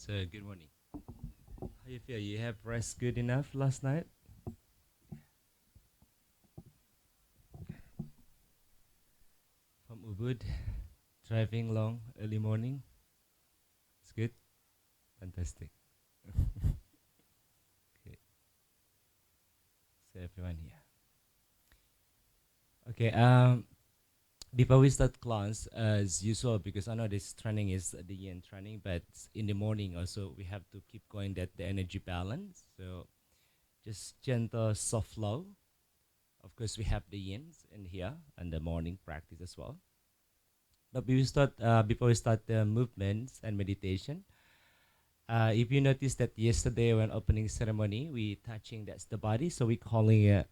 So good morning. How you feel? You have rest good enough last night? From Ubud, driving long early morning. It's good. Fantastic. Okay, so everyone here. Okay. Before we start class, as usual, because I know this training is the yin training, but in the morning also we have to keep going that the energy balance. So just gentle, soft flow. Of course, we have the yins in here and the morning practice as well. But before we start the movements and meditation, if you notice that yesterday when opening ceremony, we touching that's the body, so we calling it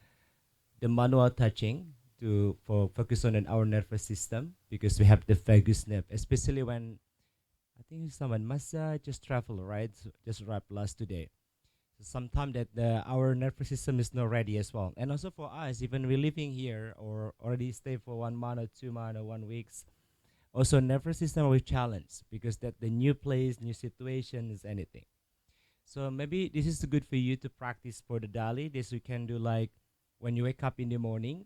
the manual touching to for focus on our nervous system because we have the vagus nerve, especially when I think someone must just travel right, so just arrived last today. So sometimes that our nervous system is not ready as well, and also for us, even we're living here or already stay for 1 month or 2 months or 1 weeks. Also, nervous system will challenge because that the new place, new situations, anything. So maybe this is good for you to practice for the daily. This you can do like when you wake up in the morning.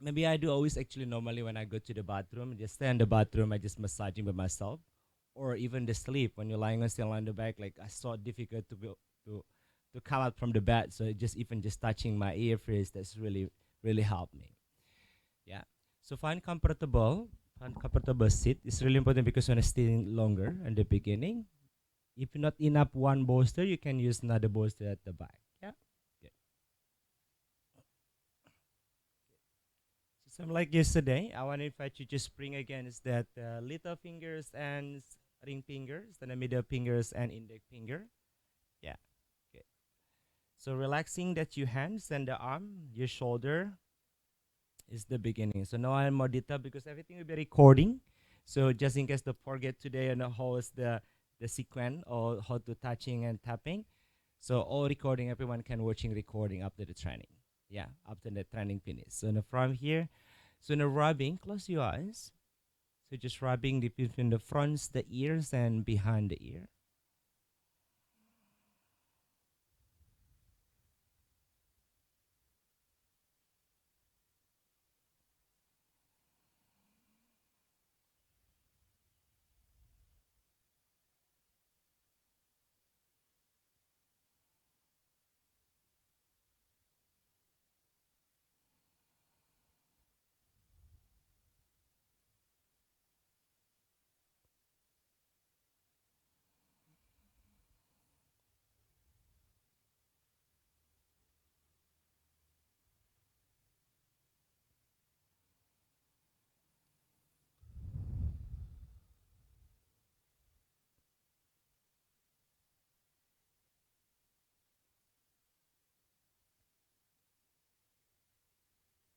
Maybe I do always actually normally when I go to the bathroom, just stay in the bathroom, I just massaging by myself, or even the sleep when you're lying on still on the back. Like I so difficult to to come out from the bed. So just even just touching my ear first, that's really helped me. Yeah. So find comfortable seat. It's really important because when staying longer in the beginning, if not enough one bolster, you can use another bolster at the back. Yeah. Good. So like yesterday, I want to invite you just bring again is that little fingers and ring fingers, then the middle fingers and index finger. Yeah. Good. So relaxing that your hands and the arm, your shoulder, is the beginning. So now I'm more detailed because everything will be recording. So just in case the forget today and how is the sequence or how to touching and tapping. So all recording, everyone can watching recording after the training. Yeah, after the training finish. So now from here, so now rubbing, close your eyes. So just rubbing the between the fronts, the ears, and behind the ear.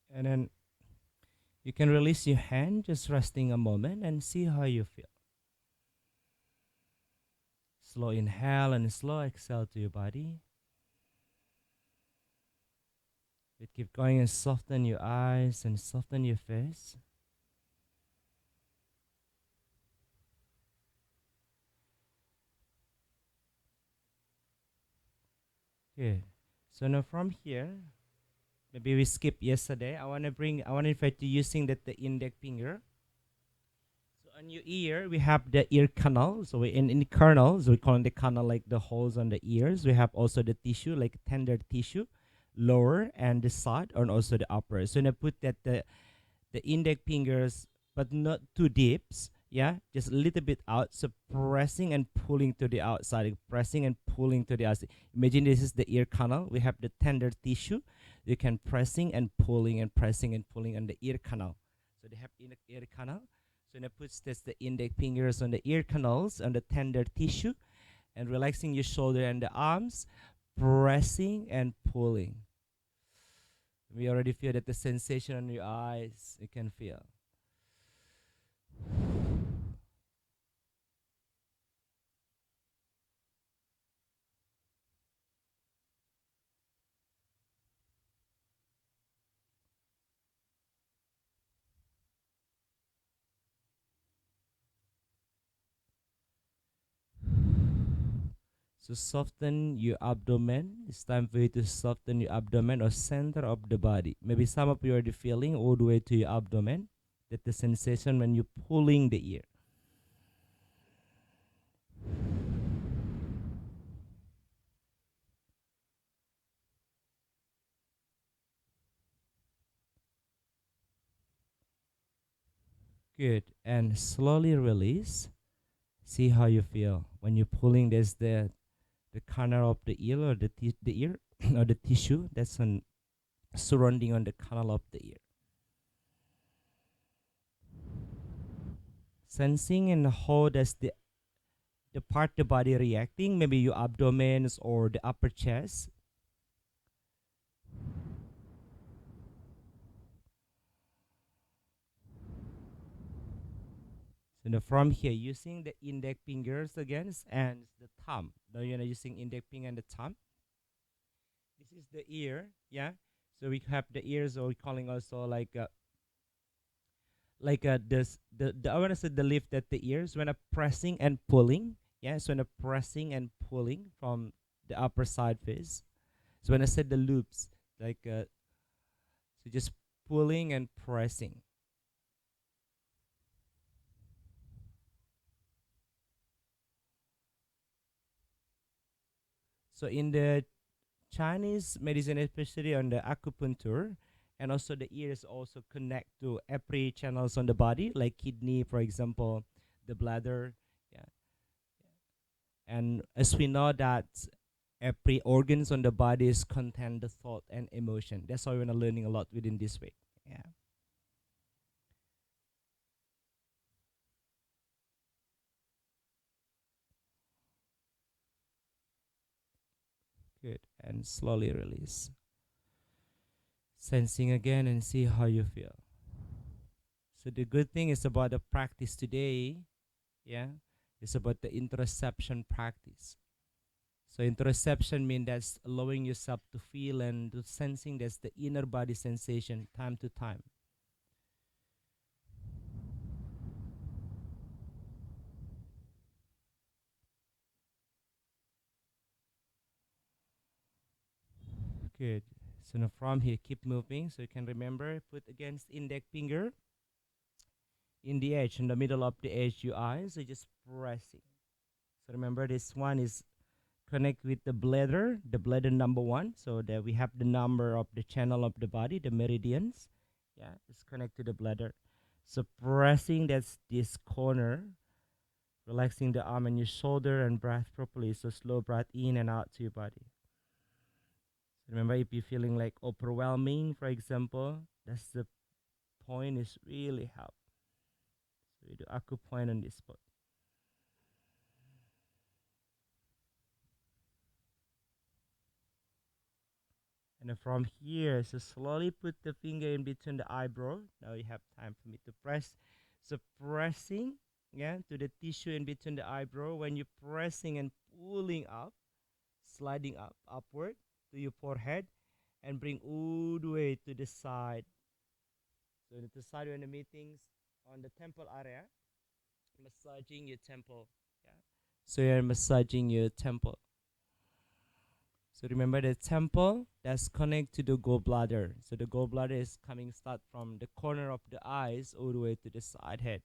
And then you can release your hand, just resting a moment and see how you feel. Slow inhale and slow exhale to your body. You keep going and soften your eyes and soften your face. Good. So now from here, maybe we skip yesterday. I want to invite you using the index finger. So on your ear, we have the ear canal. So we in the canal, so we call it the canal like the holes on the ears. We have also the tissue, like tender tissue, lower and the side, and also the upper. So now put that the index fingers, but not too deep. Yeah, just a little bit out. So pressing and pulling to the outside, pressing and pulling to the outside. Imagine this is the ear canal. We have the tender tissue. You can pressing and pulling and pressing and pulling on the ear canal. So they have ear canal. So now puts this the index fingers on the ear canals on the tender tissue, and relaxing your shoulder and the arms, pressing and pulling. We already feel that the sensation on your eyes. You can feel. So soften your abdomen. It's time for you to soften your abdomen or center of the body. Maybe some of you are already feeling all the way to your abdomen. That the sensation when you're pulling the ear. Good. And slowly release. See how you feel when you're pulling. There's the corner of the ear or the ear or the tissue that's on surrounding on the canal of the ear. Sensing and how does the part the body reacting, maybe your abdomen or the upper chest. So now from here, using the index fingers again and the thumb. Now you're using index finger and the thumb. This is the ear, yeah. So we have the ears, or we calling also this the I want to say the lift at the ears when I'm pressing and pulling. Yeah, so when I'm pressing and pulling from the upper side face. So when I said the loops, so just pulling and pressing. So in the Chinese medicine, especially on the acupuncture, and also the ears also connect to every channels on the body, like kidney, for example, the bladder. Yeah, and as we know that every organs on the body is contain the thought and emotion. That's why we're learning a lot within this way. Yeah, good. And slowly release. Sensing again and see how you feel. So the good thing is about the practice today, yeah, it's about the interoception practice. So interoception means that's allowing yourself to feel and to sensing that's the inner body sensation time to time. Good. So now from here, keep moving. So you can remember, put against index finger in the edge, in the middle of the edge, your eyes. So just pressing. So remember, this one is connect with the bladder number one. So that we have the number of the channel of the body, the meridians. Yeah, it's connect to the bladder. So pressing that's this corner, relaxing the arm and your shoulder and breath properly. So slow breath in and out to your body. Remember, if you're feeling like overwhelming, for example, that's the point is really help. So you do acupoint on this spot. And then from here, so slowly put the finger in between the eyebrow. Now you have time for me to press. So pressing, yeah, to the tissue in between the eyebrow. When you're pressing and pulling up, sliding up, upward to your forehead, and bring all the way to the side. So to the side when the meetings on the temple area, massaging your temple. Yeah. So you're massaging your temple. So remember the temple that's connect to the gallbladder. So the gallbladder is coming start from the corner of the eyes all the way to the side head.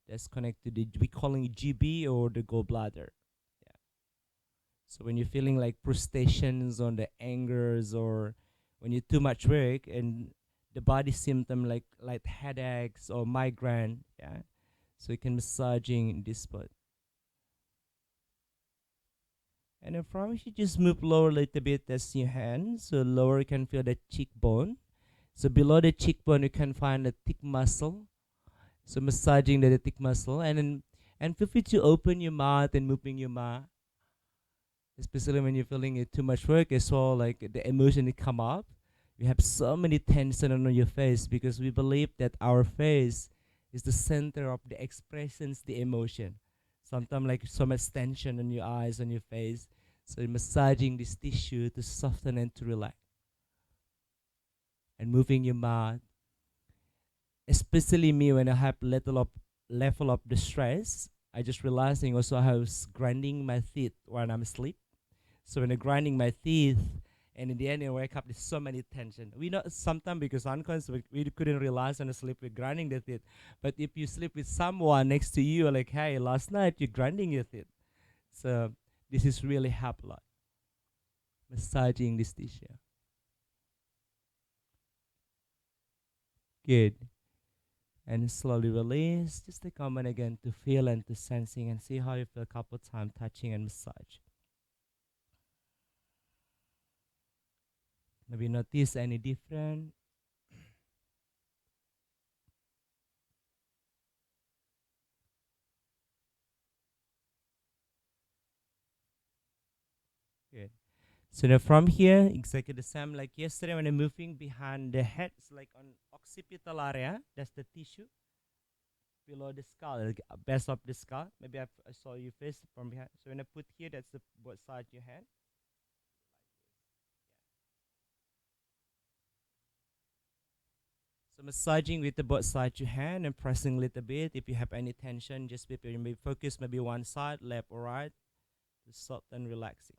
That's connected to the we calling it GB or the gallbladder. Yeah. So when you're feeling like frustrations on the angers or when you too much work and the body symptom like headaches or migraine, yeah. So you can massaging this spot. And then from you just move lower a little bit as your hand. So lower you can feel the cheekbone. So below the cheekbone you can find the thick muscle. So massaging the thick muscle and feel free to open your mouth and moving your mouth. Especially when you're feeling it too much work as well, like the emotion it come up. You have so many tension on your face because we believe that our face is the center of the expressions, the emotion. Sometimes like so much tension on your eyes, on your face. So you're massaging this tissue to soften and to relax. And moving your mouth. Especially me when I have little of level of the stress, I just realizing also I was grinding my teeth when I'm asleep. So when I'm grinding my teeth, and in the end, I wake up, there's so many tension. We know sometimes because unconscious, we couldn't realize on the sleep with grinding the teeth. But if you sleep with someone next to you, like, hey, last night you're grinding your teeth. So this is really help a lot. Massaging this tissue. Good. And slowly release. Just take a moment again to feel and to sensing and see how you feel a couple times touching and massage. Maybe notice any different. Good. So now from here, exactly the same like yesterday when I'm moving behind the head, it's like on occipital area. That's the tissue below the skull, like base of the skull. Maybe I saw your face from behind. So when I put here, that's the both side of your hand. So massaging with the both side of your hand and pressing a little bit. If you have any tension, just maybe focus maybe one side, left or right, to soft and relaxing.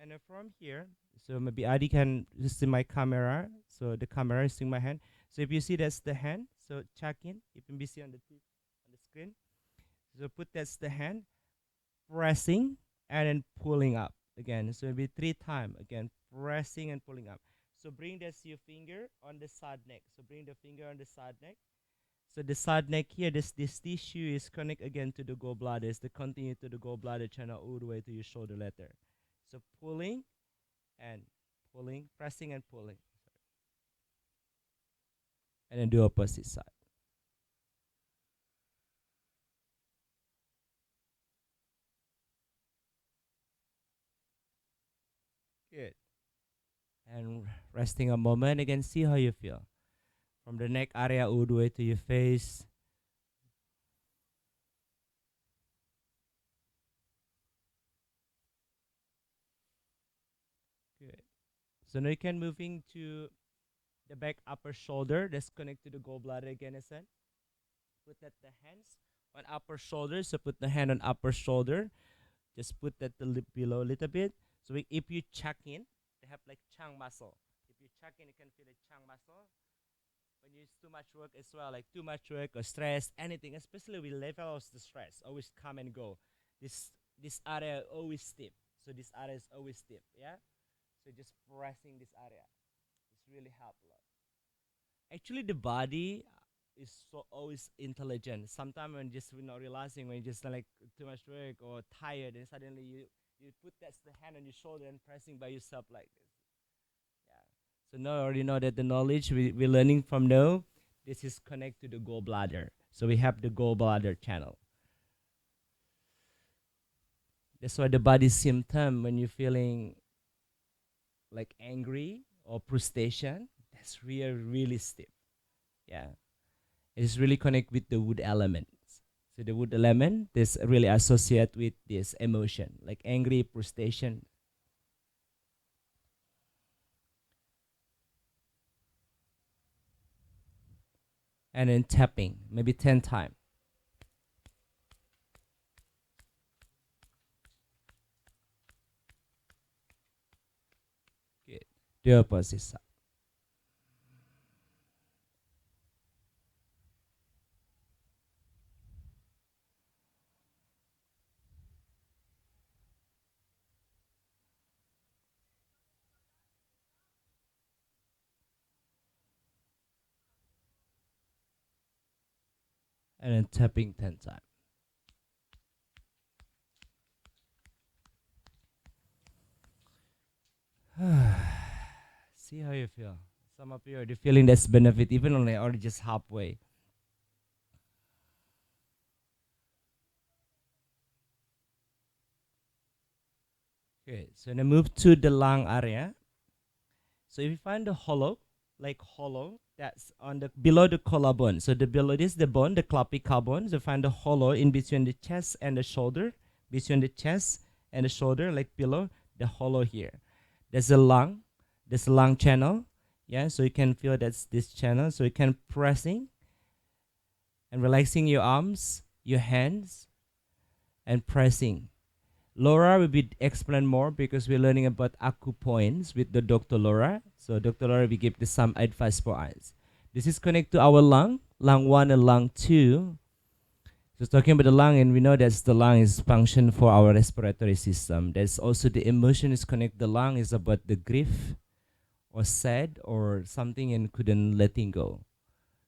And from here, so maybe Adi can just see my camera. So the camera is in my hand. So if you see that's the hand, so check in. You can be see on the screen. So put that's the hand, pressing and then pulling up again. So maybe 3 times again, pressing and pulling up. So bring this your finger on the side neck. So bring the finger on the side neck. So the side neck here, this tissue is connect again to the gallbladder. It's the continue to the gallbladder channel all the way to your shoulder letter. So pulling and pulling, pressing and pulling. And then do opposite side. Good. And resting a moment again, see how you feel. From the neck area all the way to your face. Good. So now you can moving to the back upper shoulder. That's connected to the gallbladder again, as I said. Put that the hands on upper shoulder. So put the hand on upper shoulder. Just put that the lip below a little bit. So if you check in, they have like chang muscle. If you check in, you can feel the chang muscle. When you use too much work as well, like too much work or stress, anything, especially with levels of the stress, always come and go. This area always stiff. So this area is always stiff, yeah? So just pressing this area. It's really help a lot. Actually, the body is so always intelligent. Sometimes when just we're not realizing when you just like too much work or tired, and suddenly you put that the hand on your shoulder and pressing by yourself like this. Yeah. So now I already know that the knowledge we're learning from now, this is connected to the gallbladder. So we have the gallbladder channel. That's why the body symptom when you're feeling like angry or frustration, that's really stiff. Yeah. It's really connect with the wood elements. So the wood element is really associated with this emotion, like angry, frustration. And then tapping, maybe 10 times. Good. The opposite side. And then tapping 10 times. See how you feel. Some of you are feeling this benefit even only or just halfway. Okay, so now move to the lung area. So if you find the hollow, like hollow, that's on the below the collarbone. So the below this the bone, the clavicle bone. So find the hollow in between the chest and the shoulder, between the chest and the shoulder, like below the hollow here. There's a lung. this lung channel. Yeah, so you can feel that's this channel. So you can pressing and relaxing your arms, your hands, and pressing. Laura will be explain more because we're learning about acupoints with the Dr. Laura. So Dr. Laura will give this some advice for us. This is connected to our lung 1 and lung 2. So talking about the lung, and we know that the lung is function for our respiratory system. There's also the emotion is connected. The lung is about the grief or sad or something and couldn't letting go.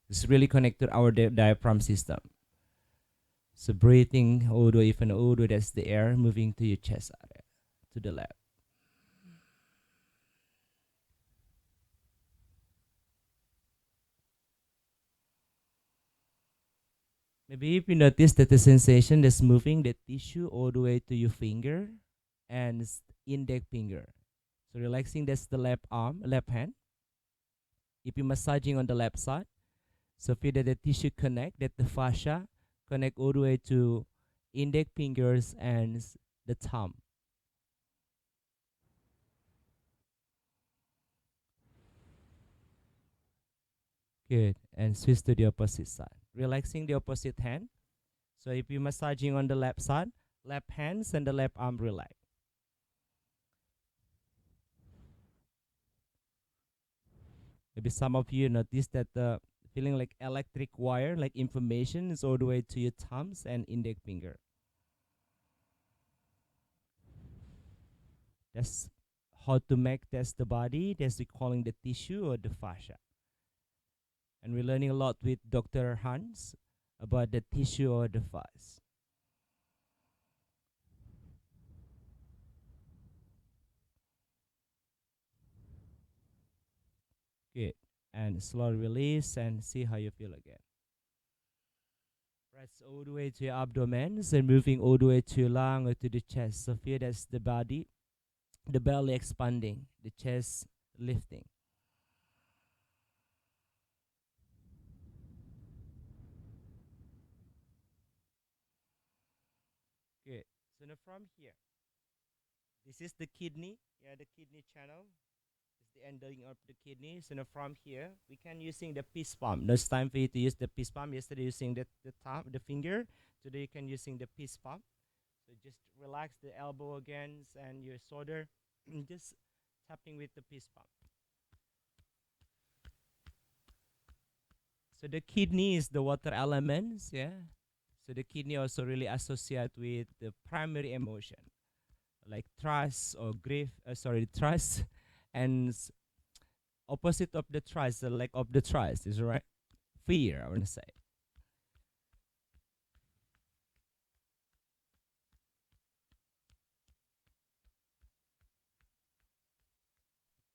It's really connected to our diaphragm system. So breathing, odo, even odo, that's the air moving to your chest area, to the left. Maybe if you notice that the sensation that's moving the tissue all the way to your finger and index finger. So relaxing, that's the left arm, left hand. If you're massaging on the left side, so feel that the tissue connect, that the fascia connect all the way to index fingers and the thumb. Good. And switch to the opposite side. Relaxing the opposite hand. So if you're massaging on the left side, left hands and the left arm relax. Maybe some of you notice that the feeling like electric wire, like information is all the way to your thumbs and index finger. That's how to make test the body. That's we calling the tissue or the fascia. And we're learning a lot with Dr. Hans about the tissue or the fascia. Good. And slow release and see how you feel again. Press all the way to your abdomen and moving all the way to your lung or to the chest. So feel that's the body, the belly expanding, the chest lifting. Good. So now from here, this is the kidney. Yeah, the kidney channel is the ending of the kidney. So now from here, we can using the fist palm. Now it's time for you to use the fist palm. Yesterday using the thumb, the finger. Today you can using the fist palm. So just relax the elbow again and your shoulder. Just tapping with the fist palm. So the kidney is the water elements, yeah. So the kidney also really associate with the primary emotion, like trust or grief. Trust, and opposite of the trust, the lack of the trust is right. Fear, I want to say.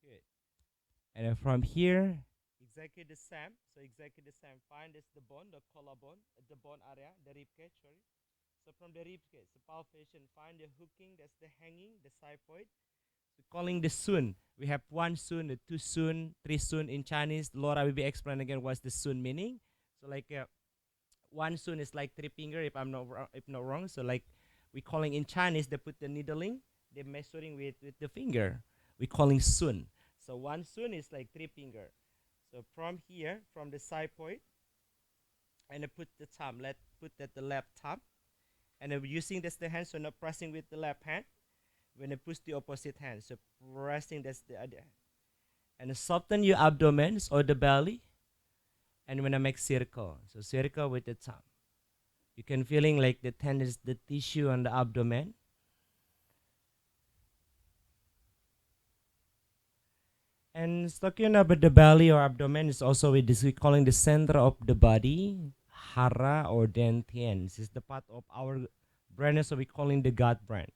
Good. And then from here, exactly the same. So exactly the same. Find this the bone, the collarbone, the bone area, the rib cage. Sorry. So from the rib cage, the palpation, find the hooking. That's the hanging, the xiphoid. So calling the sun. We have one sun, the two sun, three sun in Chinese. Laura will be explaining again what's the sun meaning. So like one sun is like three finger if I'm not wrong, if not wrong. So like we calling in Chinese, they put the needling, they measuring with the finger. We calling sun. So one sun is like three finger. So from here, from the side point, and I put the thumb. Let put that the left thumb, and I'm using this the hand, so not pressing with the left hand. When I push the opposite hand, so pressing that's the other, and soften your abdomen or the belly, and when I make circle, so circle with the thumb. You can feeling like the tendons, the tissue on the abdomen. And talking about the belly or abdomen is also we calling the center of the body, hara or dantian. This is the part of our brain, so we calling the gut brain.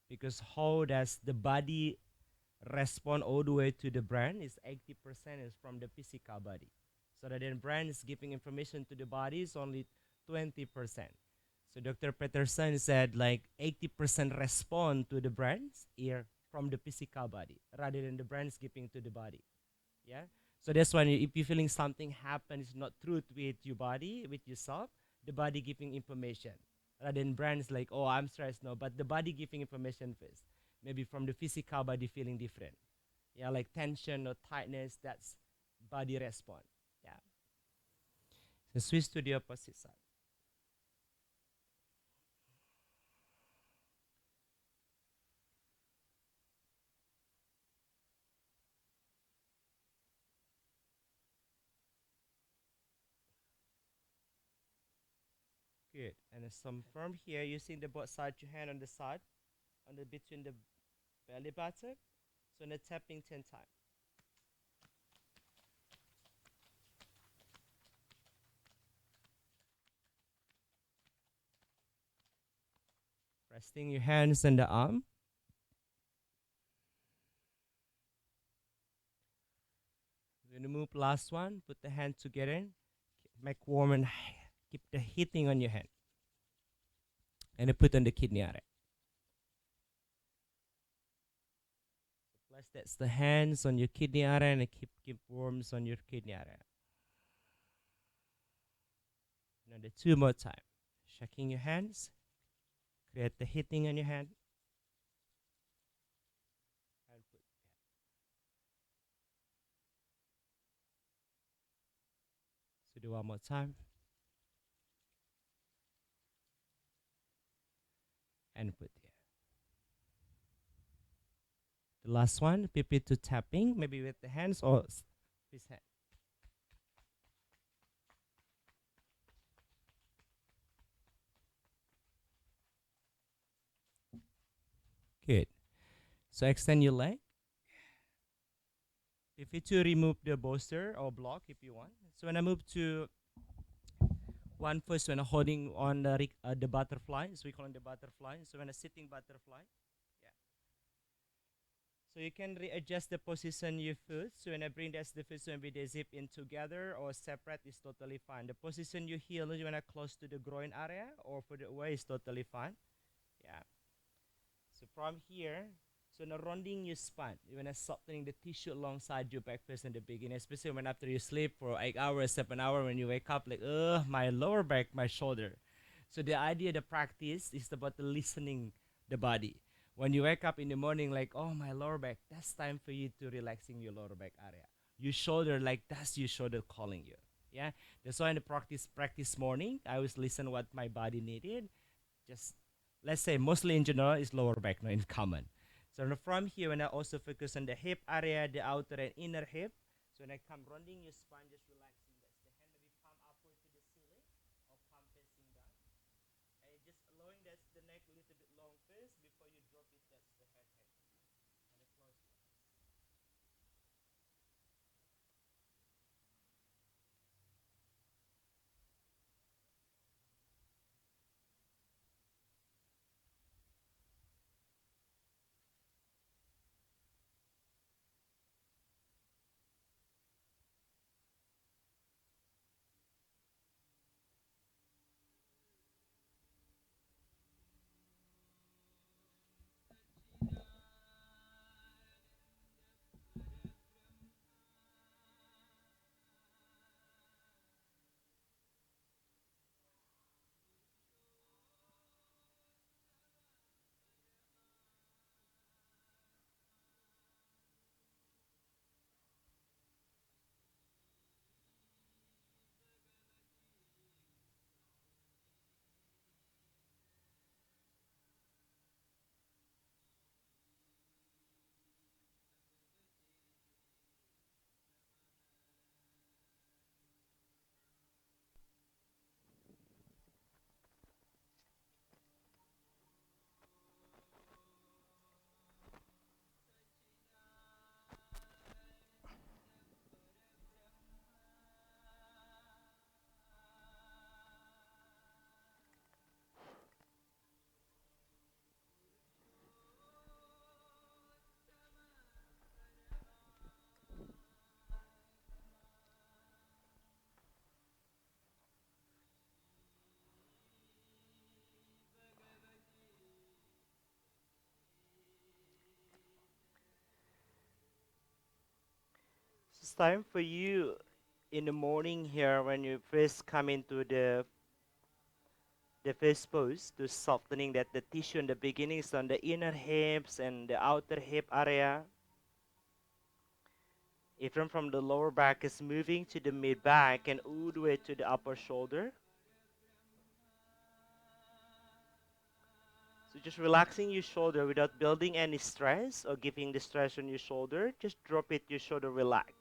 Because how does the body respond all the way to the brain is 80% is from the physical body. So that then brain is giving information to the body is only 20%. So Dr. Peterson said like 80% respond to the brain's ear from the physical body rather than the brain's giving to the body. Yeah. So that's why if you're feeling something happens not truth with your body, with yourself, the body giving information. Rather than brains like, oh, I'm stressed, no, but the body giving information first. maybe from the physical body feeling different. Yeah, like tension or tightness, that's body response. Yeah. So switch to the opposite side. Good. And then some firm here using the both side, your hand on the side, on the between the belly button. So in the tapping 10 times. Resting your hands on the arm. We're gonna move last one. Put the hand together. Make warm and keep the heating on your hand. And then put on the kidney area. Place that's the hands on your kidney area and keep warms on your kidney area. Another two more time. Shaking your hands. Create the heating on your hand. And put, so do one more time. And put here. The last one, repeat to tapping, maybe with the hands or his hand. Good. So extend your leg. If you to remove the bolster or block if you want. So when I move to one first, when I'm holding on the butterfly, so we call it the butterfly. So when a sitting butterfly, yeah. So you can readjust the position you foot. So when I bring that's the foot, so maybe they zip in together or separate is totally fine. The position you heel when I close to the groin area or further away is totally fine. Yeah. So from here, so now rounding your spine, when I softening the tissue alongside your back first in the beginning, especially when after you sleep for 8 hours, 7 hours, when you wake up, like, my lower back, my shoulder. So the idea, the practice is about the listening the body. When you wake up in the morning, like, oh, my lower back, that's time for you to relaxing your lower back area. Your shoulder, like, that's your shoulder calling you. Yeah, that's why in the practice morning, I always listen what my body needed. Just let's say mostly in general is lower back, no, in common. So from here, when I also focus on the hip area, the outer and inner hip. So when I come rounding your spine, just relaxing. That's the hand maybe palm upward to the ceiling or palm facing down. And just allowing that's the neck a little bit long first before you drop it. That's the head. And the close your eyes. It's time for you in the morning here when you first come into the first pose to softening that the tissue in the beginning is on the inner hips and the outer hip area. Even from the lower back is moving to the mid back and all the way to the upper shoulder. So just relaxing your shoulder without building any stress or giving the stress on your shoulder. Just drop it, your shoulder relax.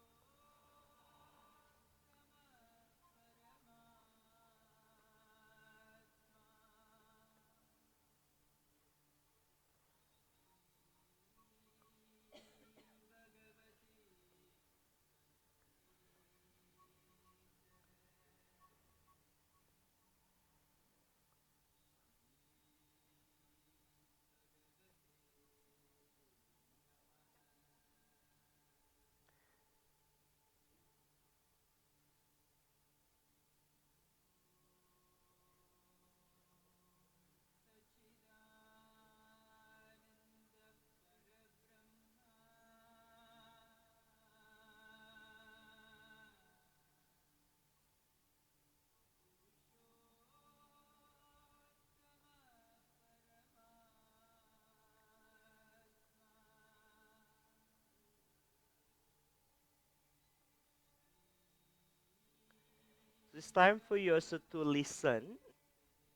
So it's time for you also to listen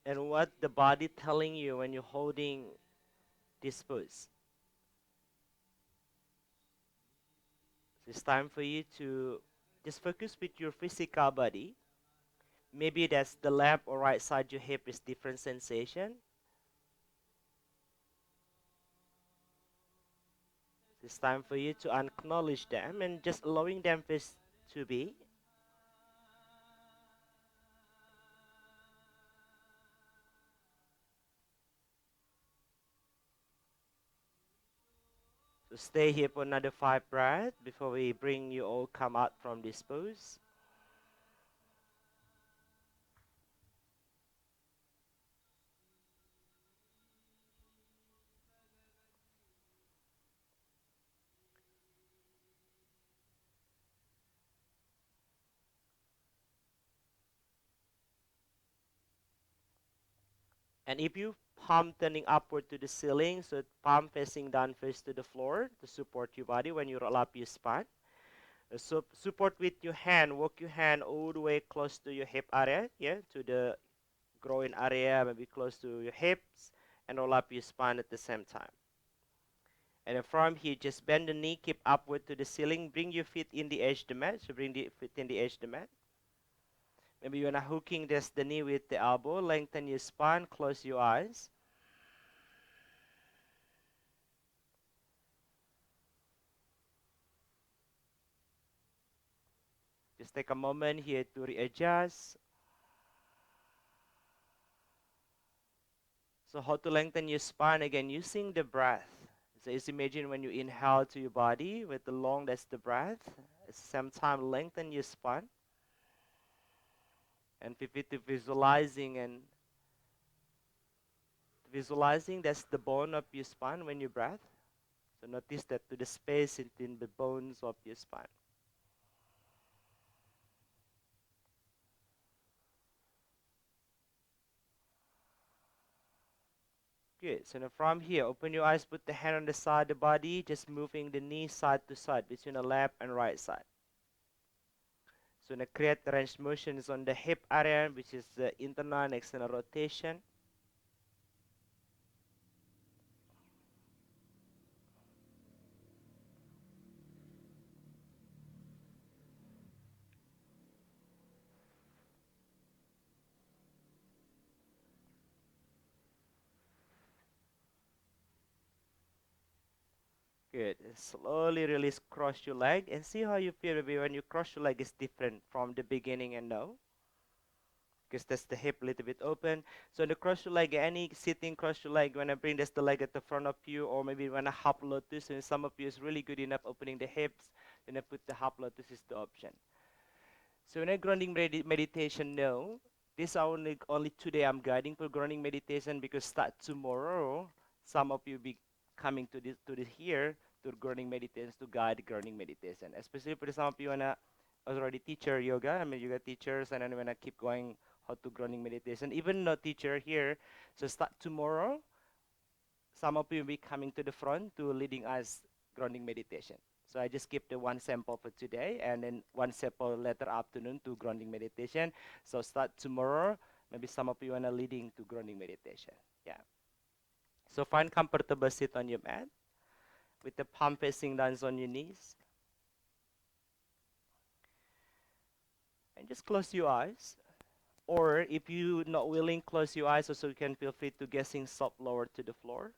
and what the body telling you when you're holding this pose. So it's time for you to just focus with your physical body. Maybe that's the left or right side your hip is different sensation. It's time for you to acknowledge them and just allowing them first to be. So stay here for another 5 breaths before we bring you all come out from this pose. And if you palm turning upward to the ceiling, so palm facing down first to the floor to support your body when you roll up your spine. So support with your hand, walk your hand all the way close to your hip area, yeah, to the groin area, maybe close to your hips, and roll up your spine at the same time. And then from here, just bend the knee, keep upward to the ceiling, bring your feet in the edge of the mat, so bring the feet in the edge of the mat. Maybe you're not hooking this the knee with the elbow, lengthen your spine, close your eyes. Just take a moment here to readjust. So how to lengthen your spine again using the breath. So just imagine when you inhale to your body with the long, that's the breath. At the same time, lengthen your spine. And repeat to visualizing that's the bone of your spine when you breathe. So notice that to the space between the bones of your spine. Good. So now from here, open your eyes, put the hand on the side of the body, just moving the knee side to side between the left and right side. So now create range motions on the hip area, which is the internal and external rotation. Good. Slowly release, cross your leg, and see how you feel. Maybe when you cross your leg is different from the beginning and now. Because that's the hip a little bit open. So the cross your leg, any sitting cross your leg, when I bring this the leg at the front of you, or maybe when I hop lotus, and some of you is really good enough opening the hips, then I put the hop lotus is the option. So in a grounding meditation, no. This only today I'm guiding for grounding meditation because start tomorrow, some of you be coming to this here to grounding meditations to guide grounding meditation. Especially for some of you wanna already teacher yoga. I mean yoga teachers and then wanna keep going how to grounding meditation. Even no teacher here, so start tomorrow. Some of you will be coming to the front to leading us grounding meditation. So I just keep the one sample for today and then one sample later afternoon to grounding meditation. So start tomorrow. Maybe some of you wanna leading to grounding meditation. Yeah. So find comfortable sit on your mat with the palm facing down on your knees. And just close your eyes. Or if you not willing, close your eyes also you can feel free to guessing soft lower to the floor.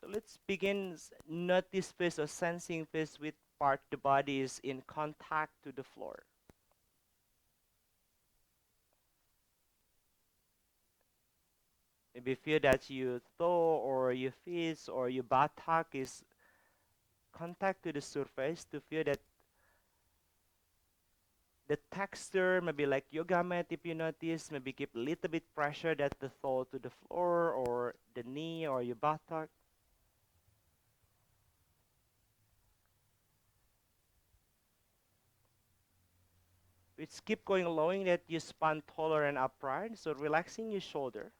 So let's begin notice face or sensing face with part the body is in contact to the floor. Maybe feel that your toe or your feet or your buttock is contact to the surface to feel that the texture, maybe like yoga mat if you notice, maybe give a little bit pressure that the toe to the floor or the knee or your buttock. Which keep going allowing that you span taller and upright. So relaxing your shoulder.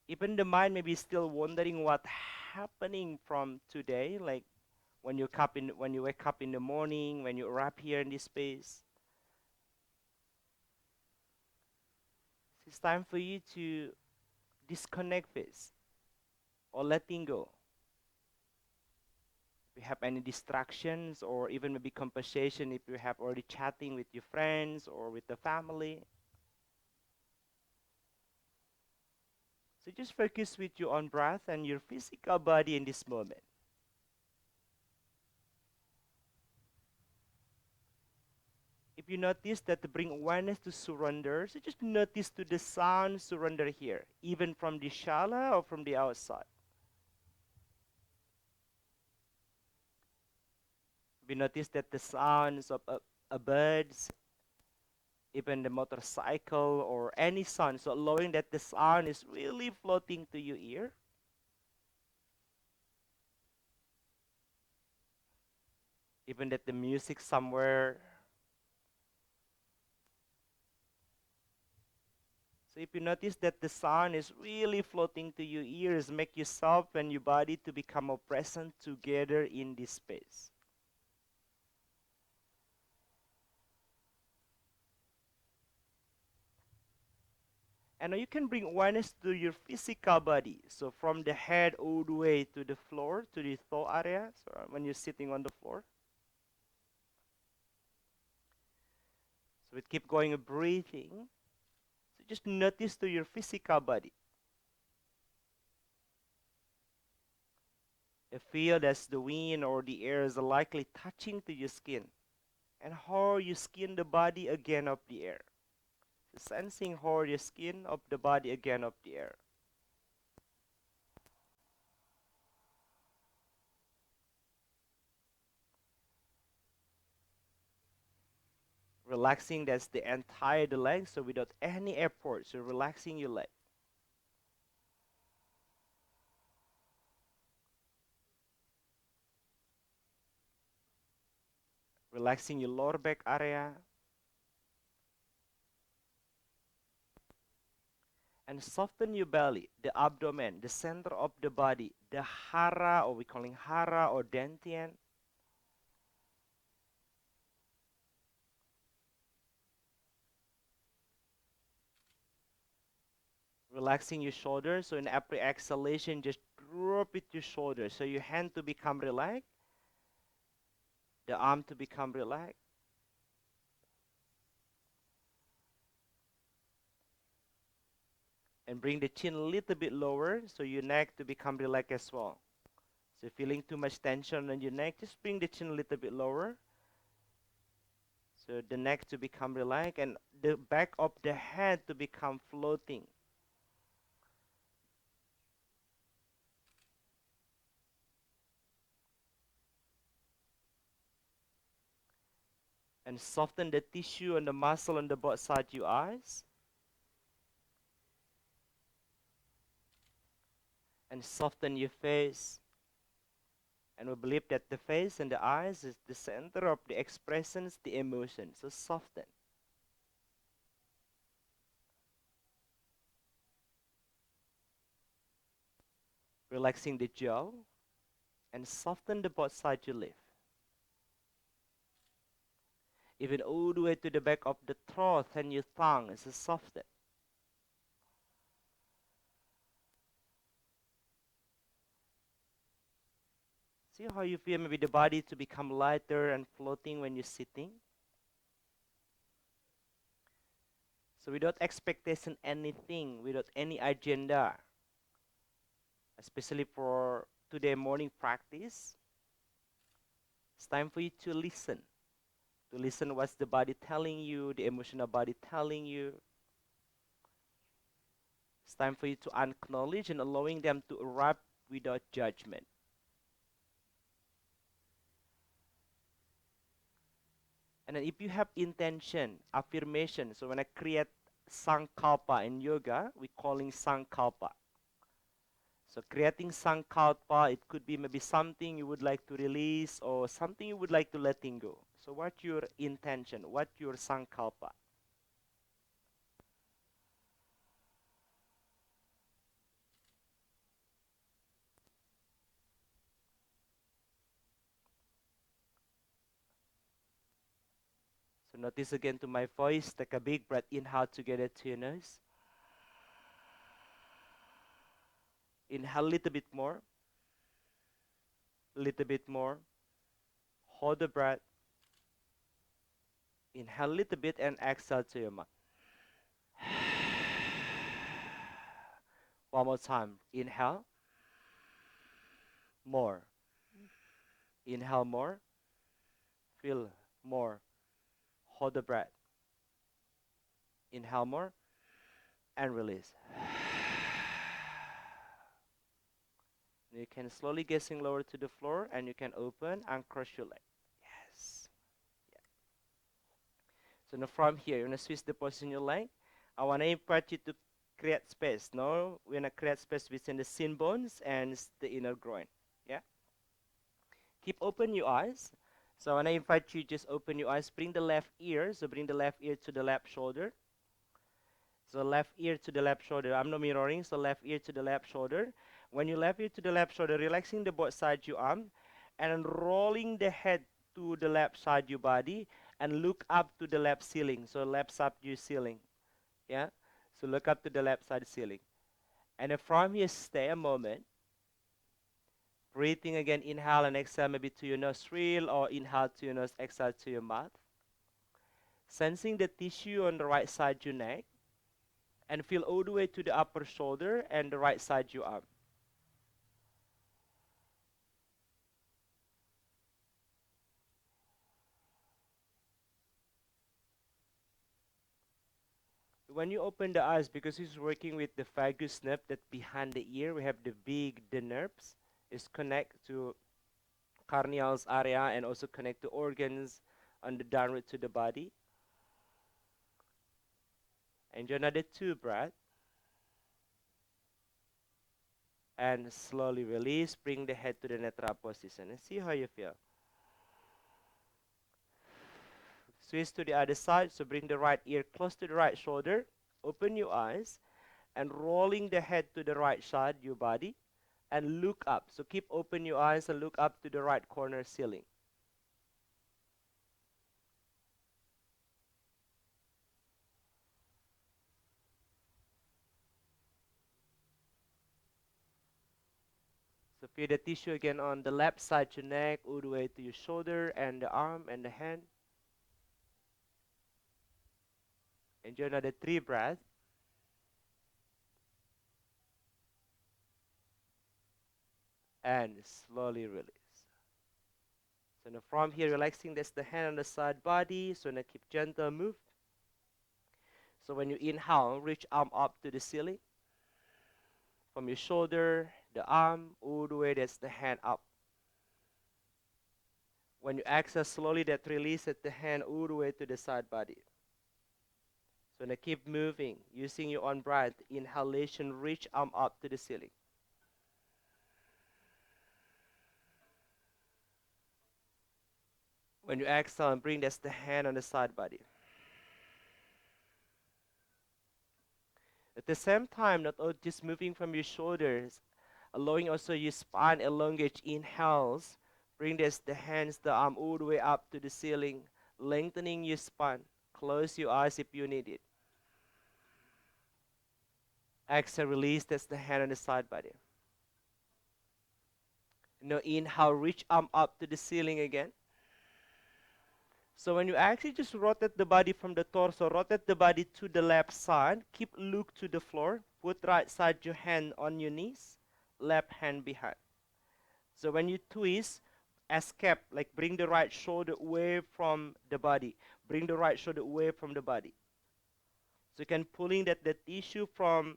Even the mind may be still wondering what happening from today, like when you wake up in the morning, when you arrive here in this space. It's time for you to disconnect this or letting go. If you have any distractions or even maybe conversation if you have already chatting with your friends or with the family. So just focus with your own breath and your physical body in this moment. If you notice that to bring awareness to surrender, so just notice to the sound surrender here, even from the shala or from the outside. We notice that the sounds of birds, even the motorcycle or any sound, so allowing that the sound is really floating to your ear. Even that the music somewhere. So if you notice that the sound is really floating to your ears, make yourself and your body to become more present together in this space. And now you can bring awareness to your physical body. So from the head all the way to the floor, to the toe area, so when you're sitting on the floor. So we keep going breathing. So just notice to your physical body. The feel as the wind or the air is likely touching to your skin. And how you skin the body again of the air. So sensing how your skin of the body again of the air. Relaxing that's the entire the leg, so without any effort. So relaxing your leg. Relaxing your lower back area. And soften your belly, the abdomen, the center of the body, the hara, or we calling hara or dantian. Relaxing your shoulders. So in every exhalation, just drop it your shoulders. So your hand to become relaxed, the arm to become relaxed. And bring the chin a little bit lower, so your neck to become relaxed as well. So feeling too much tension on your neck, just bring the chin a little bit lower. So the neck to become relaxed and the back of the head to become floating. And soften the tissue and the muscle on the both sides of your eyes. and soften your face. And we believe that the face and the eyes is the center of the expressions, the emotions. So soften. Relaxing the jaw and soften the both sides you lift. Even all the way to the back of the throat and your tongue is soften. See how you feel maybe the body to become lighter and floating when you're sitting. So without expectation anything, without any agenda, especially for today morning practice, it's time for you to listen. To listen what's the body telling you, the emotional body telling you. It's time for you to acknowledge and allowing them to erupt without judgment. And then if you have intention, affirmation, so when I create sankalpa in yoga, we're calling sankalpa. So creating sankalpa, it could be maybe something you would like to release or something you would like to letting go. So what's your intention? What's your sankalpa? So notice again to my voice. Take a big breath. Inhale together to your nose. Inhale a little bit more. A little bit more. Hold the breath. Inhale a little bit and exhale to your mouth. One more time. Inhale. More. Inhale more. Feel more. Hold the breath. Inhale more and release. You can slowly get sink lower to the floor and you can open and cross your leg. Yes. Yeah. So now from here, you want to switch the position your leg. I want to invite you to create space. Now we're going to create space between the shin bones and the inner groin. Yeah. Keep open your eyes. So I want to invite you just open your eyes. Bring the left ear. So bring the left ear to the left shoulder. So left ear to the left shoulder. I'm not mirroring, so left ear to the left shoulder. When you left ear to the left shoulder, relaxing the both sides your arm, and rolling the head to the left side your body, and look up to the left ceiling. So left side your ceiling. Yeah? So look up to the left side ceiling. And then from here, stay a moment. Breathing again, inhale and exhale maybe to your nostril, or inhale to your nose, exhale to your mouth. Sensing the tissue on the right side your neck, and feel all the way to the upper shoulder and the right side your arm. When you open the eyes, because he's working with the vagus nerve that behind the ear, we have the nerves is connect to carnials area and also connect to organs on the downward to the body. Enjoy another 2 breath. And slowly release. Bring the head to the netra position and see how you feel. Switch to the other side. So bring the right ear close to the right shoulder. Open your eyes and rolling the head to the right side, your body, and look up. So keep open your eyes and look up to the right corner ceiling. So feel the tissue again on the left side, your neck, all the way to your shoulder and the arm and the hand. Enjoy another 3 breaths. And slowly release. So now from here, relaxing, that's the hand on the side body. So now keep gentle move. So when you inhale, reach arm up to the ceiling. From your shoulder, the arm, all the way, that's the hand up. When you exhale slowly, that release at the hand all the way to the side body. So now keep moving, using your own breath. Inhalation, reach arm up to the ceiling. When you exhale and bring that's the hand on the side body. At the same time, not just moving from your shoulders, allowing also your spine elongate inhales. Bring this the hands, the arm all the way up to the ceiling, lengthening your spine. Close your eyes if you need it. Exhale, release. That's the hand on the side body. Now inhale, reach arm up to the ceiling again. So when you actually just rotate the body from the torso, rotate the body to the left side, keep look to the floor, put right side your hand on your knees, left hand behind. So when you twist, escape, like bring the right shoulder away from the body, bring the right shoulder away from the body. So you can pulling that the tissue from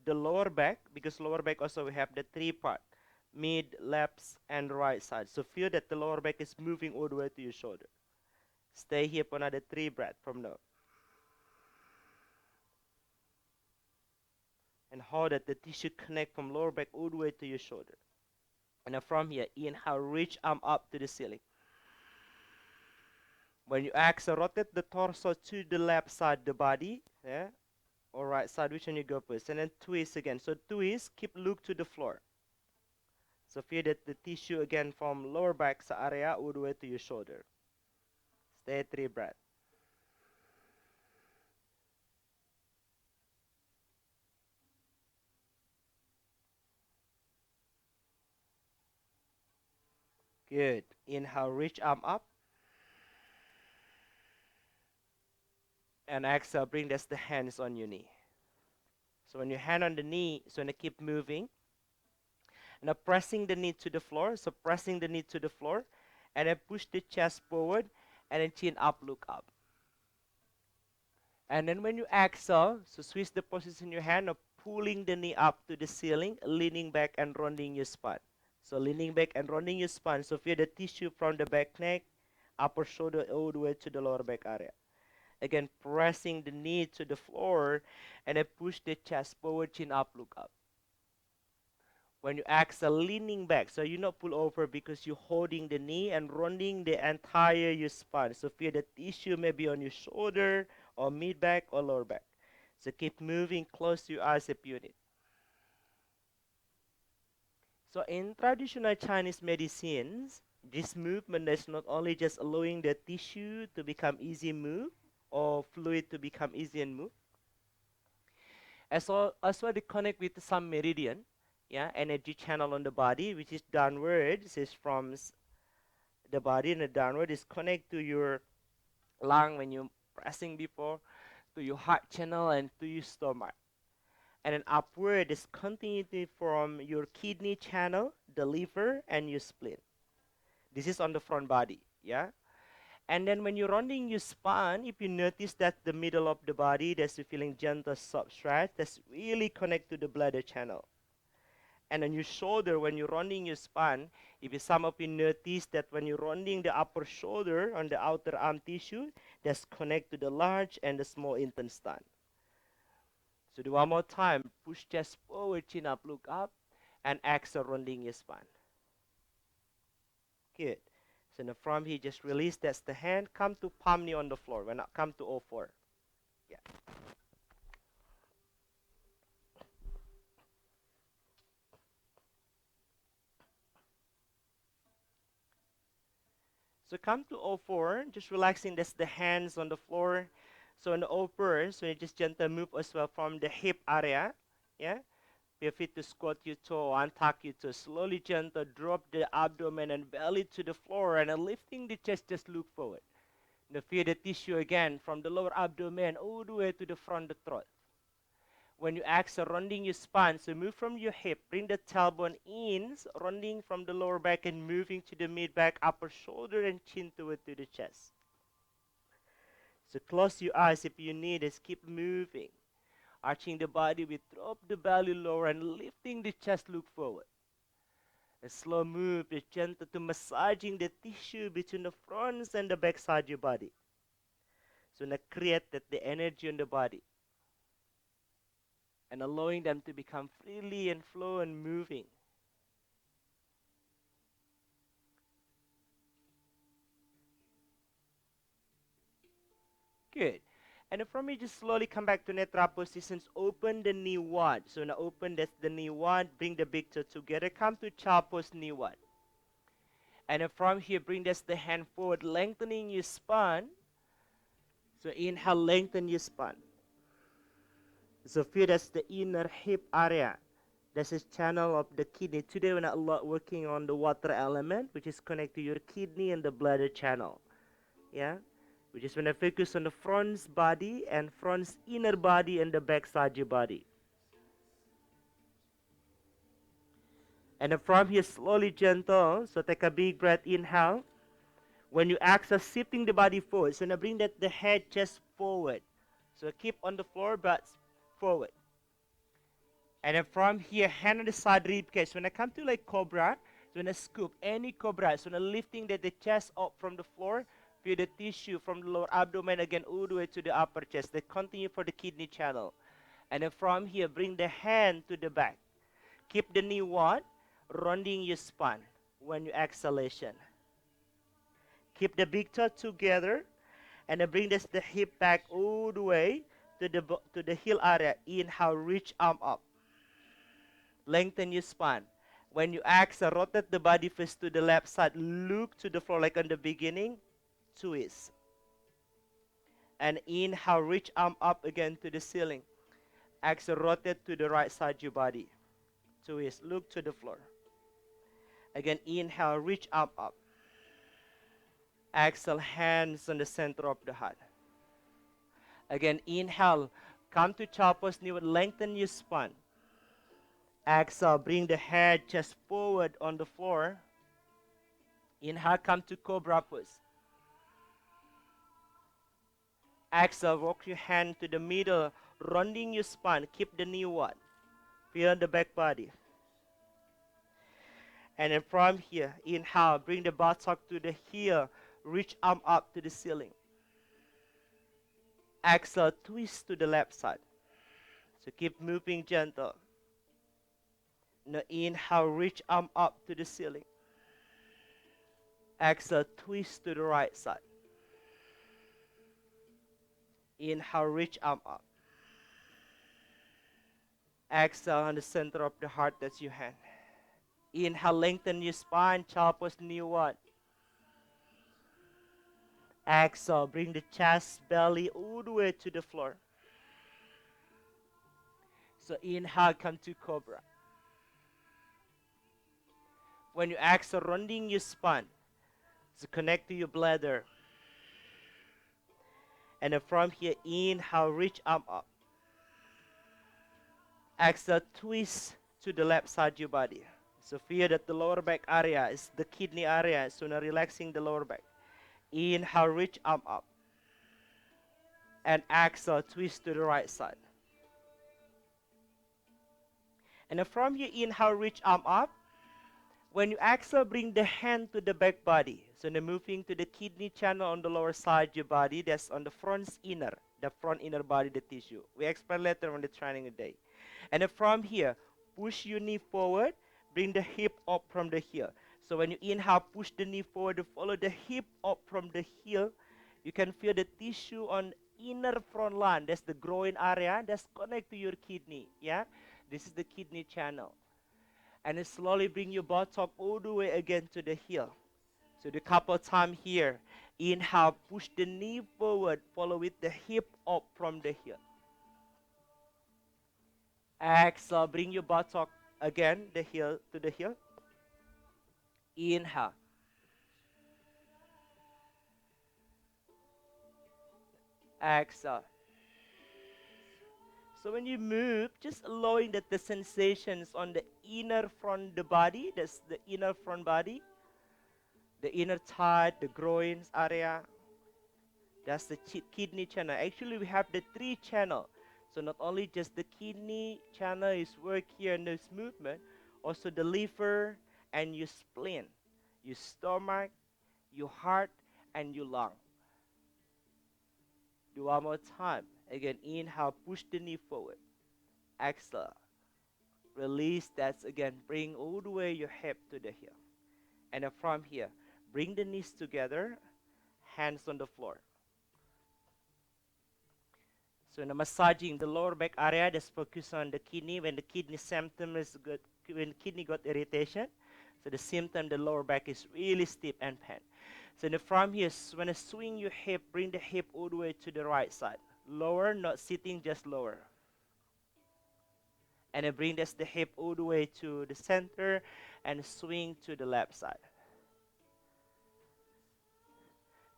the lower back, because lower back also we have the three part, mid, left, and right side. So feel that the lower back is moving all the way to your shoulder. Stay here for another 3 breaths from now. And hold that the tissue connect from lower back all the way to your shoulder. And now from here, inhale, reach arm up to the ceiling. When you exhale, rotate the torso to the left side of the body, yeah, or right side, which one you go first, and then twist again. So twist, keep look to the floor. So feel that the tissue again from lower back area all the way to your shoulder. Stay 3 breaths. Good. Inhale, reach arm up. And exhale, bring the hands on your knee. So when your hand on the knee, so when you keep moving, now pressing the knee to the floor, so pressing the knee to the floor, and then push the chest forward, and then chin up, look up. And then when you exhale, so switch the position in your hand of pulling the knee up to the ceiling, leaning back and rounding your spine. So leaning back and rounding your spine, so feel the tissue from the back neck, upper shoulder all the way to the lower back area. Again, pressing the knee to the floor, and then push the chest forward, chin up, look up. When you exhale, leaning back, so you not pull over because you're holding the knee and rounding the entire your spine. So feel the tissue maybe on your shoulder or mid back or lower back. So keep moving close to your eyes if you need. So in traditional Chinese medicines, this movement is not only just allowing the tissue to become easy move or fluid to become easy and move, as well to connect with some meridian, yeah, energy channel on the body, which is downwards, is from the body, and the downward is connect to your lung when you're pressing before, to your heart channel and to your stomach. And then upward is continuity from your kidney channel, the liver, and your spleen. This is on the front body, yeah. And then when you're rounding your spine, if you notice that the middle of the body, there's a feeling gentle soft stretch, that's really connect to the bladder channel. And on your shoulder, when you're rounding your spine, if you some of you notice that when you're rounding the upper shoulder on the outer arm tissue, that's connect to the large and the small intestine. So do one more time. Push chest forward, chin up, look up, and exhale, rounding your spine. Good. So now from here, just release. That's the hand. Come to palm knee on the floor. When I come to O4. Yeah. So come to O4. Just relaxing. That's the hands on the floor. So in the O4, so you just gentle move as well from the hip area. Yeah. Feel free to squat your toe, untuck your toe. Slowly, gentle, drop the abdomen and belly to the floor, and then lifting the chest, just look forward. Now feel the tissue again from the lower abdomen all the way to the front of the throat. When you exhale, rounding your spine, so move from your hip, bring the tailbone in, so rounding from the lower back and moving to the mid back, upper shoulder, and chin toward to the chest. So close your eyes if you need it. Keep moving. Arching the body, we drop the belly lower and lifting the chest, look forward. A slow move is gentle to massaging the tissue between the front and the back side of your body. So now create that the energy on the body and allowing them to become freely and flow and moving. Good. And then from here, just slowly come back to neutral positions. Open the knee wide. So now open, that's the knee wide. Bring the big toe together. Come to child pose, knee wide. And then from here, bring this the hand forward, lengthening your spine. So inhale, lengthen your spine. So feel that's the inner hip area. That's the channel of the kidney. Today we're not a lot working on the water element, which is connected to your kidney and the bladder channel. Yeah? We just want to focus on the front body and front's inner body and the back side your body. And then from here, slowly gentle. So take a big breath, inhale. When you exhale, shifting the body forward. So now bring that the head just forward. So keep on the floor, but forward. And then from here, hand on the side rib cage. When I come to like cobra, so when I scoop any cobra, so when lifting the chest up from the floor, feel the tissue from the lower abdomen again all the way to the upper chest. They continue for the kidney channel. And then from here, bring the hand to the back. Keep the knee wide, rounding your spine when you exhalation. Keep the big toe together, and then bring the hip back all the way to the heel area. Inhale, reach arm up. Lengthen your spine. When you exhale, rotate the body first to the left side. Look to the floor like on the beginning. Twist. And inhale, reach arm up again to the ceiling. Exhale, rotate to the right side your body. Twist. Look to the floor. Again, inhale, reach arm up. Exhale, hands on the center of the heart. Again, inhale, come to child's pose, knee, lengthen your spine. Exhale, bring the head just forward on the floor. Inhale, come to cobra pose. Exhale, walk your hand to the middle, rounding your spine. Keep the knee wide. Feel the back body. And then from here, inhale, bring the buttock to the heel. Reach arm up to the ceiling. Exhale, twist to the left side. So keep moving gentle. Now inhale, reach arm up to the ceiling. Exhale, twist to the right side. Inhale, reach arm up. Exhale, on the center of the heart, that's your hand. Inhale, lengthen your spine, child pose, knee wide. Exhale, bring the chest, belly all the way to the floor. So inhale, come to cobra. When you exhale, rounding your spine, so connect to your bladder. And then from here, inhale, reach arm up. Exhale, twist to the left side of your body. So feel that the lower back area is the kidney area. So now relaxing the lower back. Inhale, reach arm up. And exhale, twist to the right side. And then from here, inhale, reach arm up. When you exhale, bring the hand to the back body. So now moving to the kidney channel on the lower side of your body. That's on the front inner body, the tissue. We explain later on the training today. And then from here, push your knee forward. Bring the hip up from the heel. So when you inhale, push the knee forward, follow the hip up from the heel. You can feel the tissue on inner front line. That's the groin area. That's connect to your kidney. Yeah, this is the kidney channel. And then slowly bring your buttock all the way again to the heel. So the couple time here. Inhale, push the knee forward, follow with the hip up from the heel. Exhale, bring your buttock again, the heel to the heel. Inhale. Exhale. So when you move, just allowing that the sensations on the inner front the body, that's the inner front body, the inner thigh, the groins area, that's the kidney channel. Actually, we have the three channel. So not only just the kidney channel is work here in this movement, also the liver and your spleen, your stomach, your heart, and your lung. Do one more time. Again, inhale, push the knee forward. Exhale. Release that again. Bring all the way your hip to the heel. And then from here, bring the knees together, hands on the floor. So in the massaging the lower back area, just focus on the kidney. When the kidney symptom is good, when kidney got irritation, so the symptom the lower back is really stiff and pain. So from here, when I swing your hip, bring the hip all the way to the right side. Lower, not sitting, just lower. And then bring the hip all the way to the center and swing to the left side.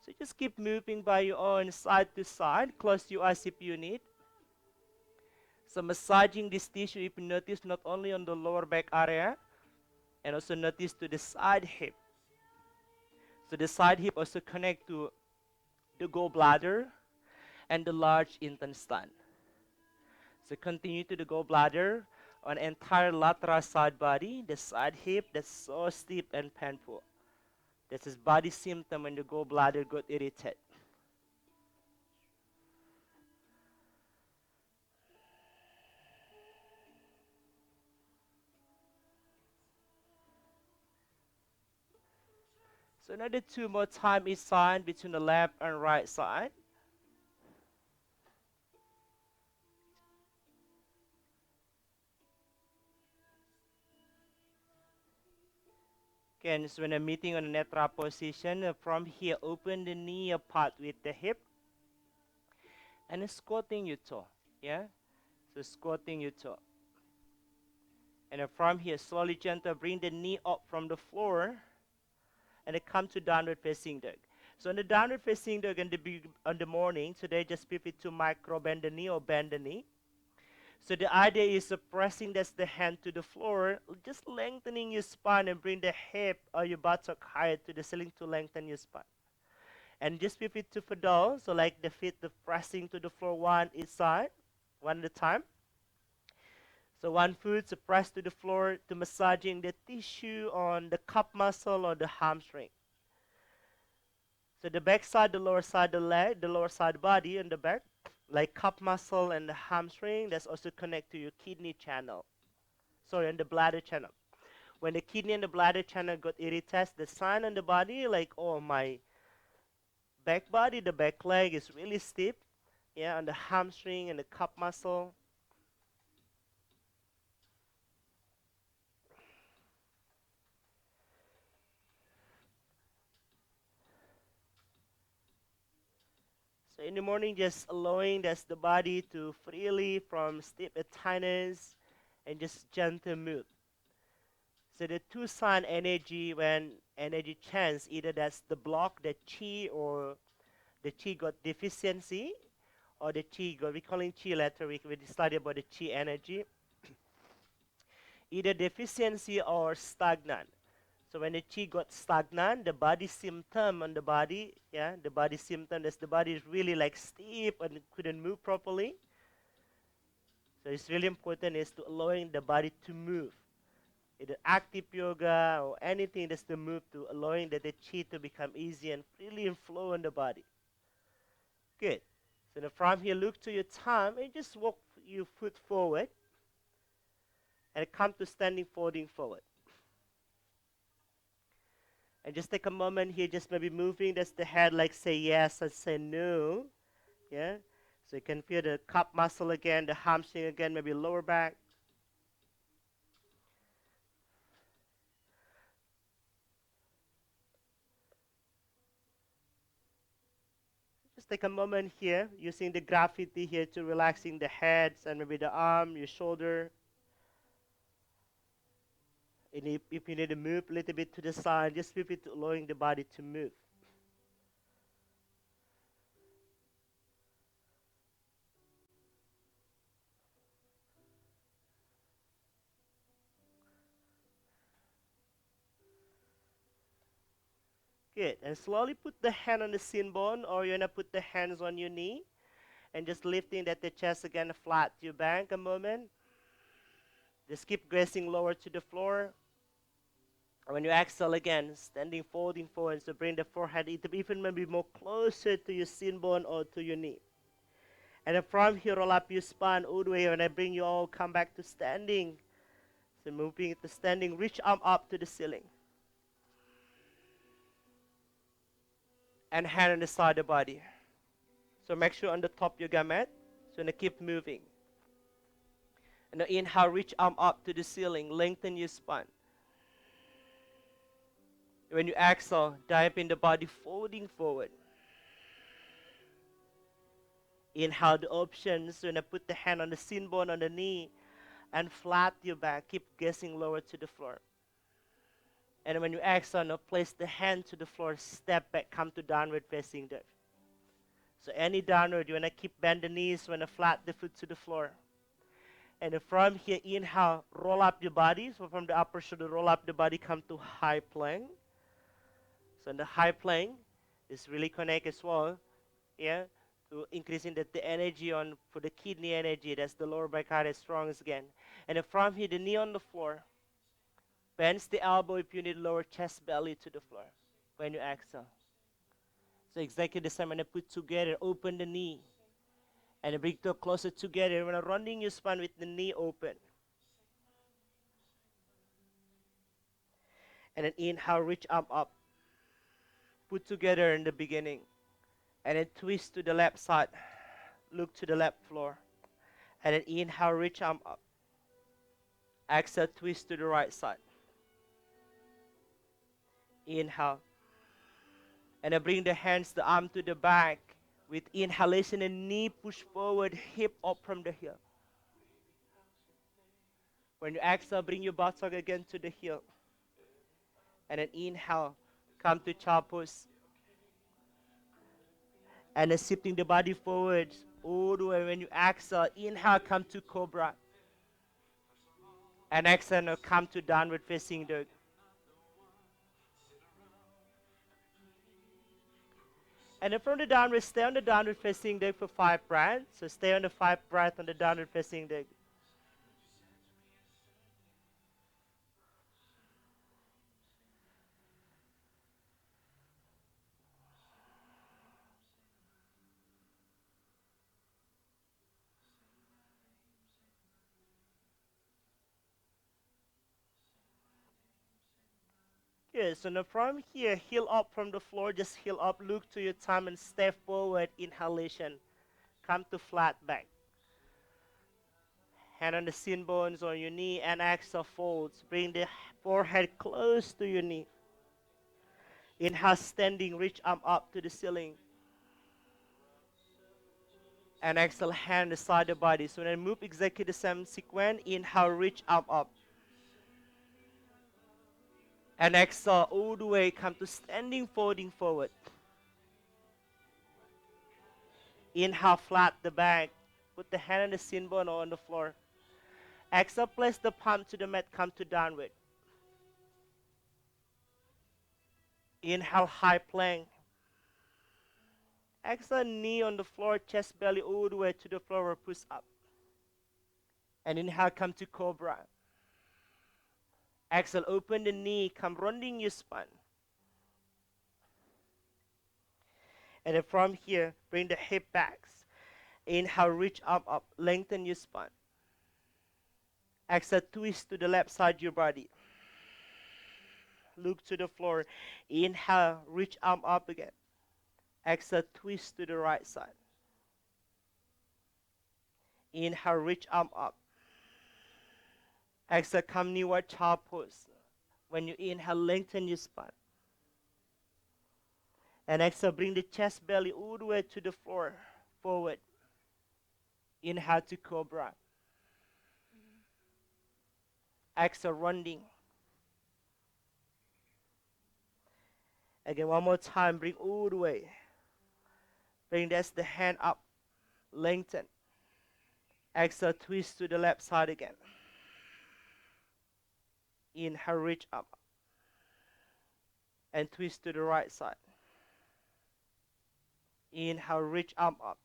So just keep moving by your own side to side. Close your eyes if you need. So massaging this tissue, if you notice, not only on the lower back area, and also notice to the side hip. So the side hip also connect to the gallbladder and the large intestine. So continue to the gallbladder on entire lateral side body, the side hip that's so stiff and painful. This is body symptom when the gallbladder got irritated. So another 2 more time each side between the left and right side. Again, so when I'm meeting on the netra position, from here, open the knee apart with the hip and squatting your toe. Yeah? So squatting your toe. And then from here, slowly gentle, bring the knee up from the floor and then come to downward facing dog. So in the downward facing dog on the morning, today just pivot to micro bend the knee or bend the knee. So the idea is pressing that's the hand to the floor, just lengthening your spine and bring the hip or your buttock higher to the ceiling to lengthen your spine. And just pivot to fadal, so like the feet, the pressing to the floor one each side, one at a time. So one foot to press to the floor to massaging the tissue on the calf muscle or the hamstring. So the back side, the lower side, the leg, the lower side body and the back, like calf muscle and the hamstring, that's also connect to your kidney channel. Sorry, and the bladder channel. When the kidney and the bladder channel got irritated, the sign on the body, like, oh, my back body, the back leg is really stiff, yeah, on the hamstring and the calf muscle. So in the morning, just allowing that's the body to freely from stiff tightness and just gentle move. So the two sign energy when energy chance, either that's the block, the chi, or the chi got deficiency, or the chi got, we calling chi later, we study about the chi energy, either deficiency or stagnant. So when the chi got stagnant, the body symptom on the body, yeah, the body symptom is the body is really like stiff and couldn't move properly. So it's really important is to allowing the body to move. Either active yoga or anything that's to move to allowing the chi to become easy and freely and flow in the body. Good. So now from here, look to your thumb and just walk your foot forward and come to standing folding forward. And just take a moment here, just maybe moving that's the head like say yes and say no. Yeah. So you can feel the calf muscle again, the hamstring again, maybe lower back. Just take a moment here, using the graffiti here to relaxing the heads and maybe the arm, your shoulder. And if you need to move a little bit to the side, just move it, allowing the body to move. Good. And slowly put the hand on the shin bone, or you're gonna put the hands on your knee, and just lifting that the chest again flat to your back a moment. Just keep gazing lower to the floor. And when you exhale again, standing folding forward, so bring the forehead even maybe more closer to your shin bone or to your knee. And then from here, roll up your spine all the way. When I bring you all, come back to standing. So moving to standing, reach arm up to the ceiling. And hand on the side of the body. So make sure on the top yoga mat. So now keep moving. And now inhale, reach arm up to the ceiling, lengthen your spine. When you exhale, dive in the body, folding forward. Inhale the options. When I put the hand on the shin bone on the knee and flat your back, keep gazing lower to the floor. And when you exhale, now place the hand to the floor, step back, come to downward facing dog. So any downward, you want to keep bend the knees, you want to flat the foot to the floor. And from here, inhale, roll up your body. So from the upper shoulder, roll up the body, come to high plank. So in the high plank is really connect as well, yeah, to increasing the energy on for the kidney energy. That's the lower back heart as strong as again. And then from here, the knee on the floor, bends the elbow if you need lower chest belly to the floor when you exhale. So exactly the same. And then put together, open the knee, and then bring it closer together. When rounding your spine with the knee open. And then inhale, reach arm up, put together in the beginning, and then twist to the left side, look to the left floor, and then inhale, reach arm up, exhale, twist to the right side, inhale, and then bring the hands, the arm to the back, with inhalation and knee push forward, hip up from the heel. When you exhale, bring your buttock again to the heel, and then inhale, come to child pose, and then shifting the body forward all the way. When you exhale, inhale, come to cobra. And exhale, now come to downward facing dog. And then from the downward, stay on the downward facing dog for 5 breaths. So stay on the 5 breaths on the downward facing dog. Good. So now from here, heel up from the floor, just heel up, look to your thumb and step forward, inhalation. Come to flat back. Hand on the shin bones on your knee and exhale, folds. Bring the forehead close to your knee. Inhale, standing, reach arm up to the ceiling. And exhale, hand aside the body. So when I move exactly the same sequence, inhale, reach arm up. And exhale, all the way, come to standing, folding forward. Inhale, flat the back. Put the hand on the shin bone or on the floor. Exhale, place the palm to the mat, come to downward. Inhale, high plank. Exhale, knee on the floor, chest belly all the way to the floor or push up. And inhale, come to cobra. Exhale, open the knee, come rounding your spine. And then from here, bring the hip back. Inhale, reach arm up, lengthen your spine. Exhale, twist to the left side of your body. Look to the floor. Inhale, reach arm up again. Exhale, twist to the right side. Inhale, reach arm up. Exhale, come near child pose. When you inhale, lengthen your spine. And exhale, bring the chest belly all the way to the floor, forward. Inhale to cobra. Exhale, rounding. Again, one more time, bring all the way. Bring that's the hand up, lengthen. Exhale, twist to the left side again. Inhale, reach up. And twist to the right side. Inhale, reach arm up.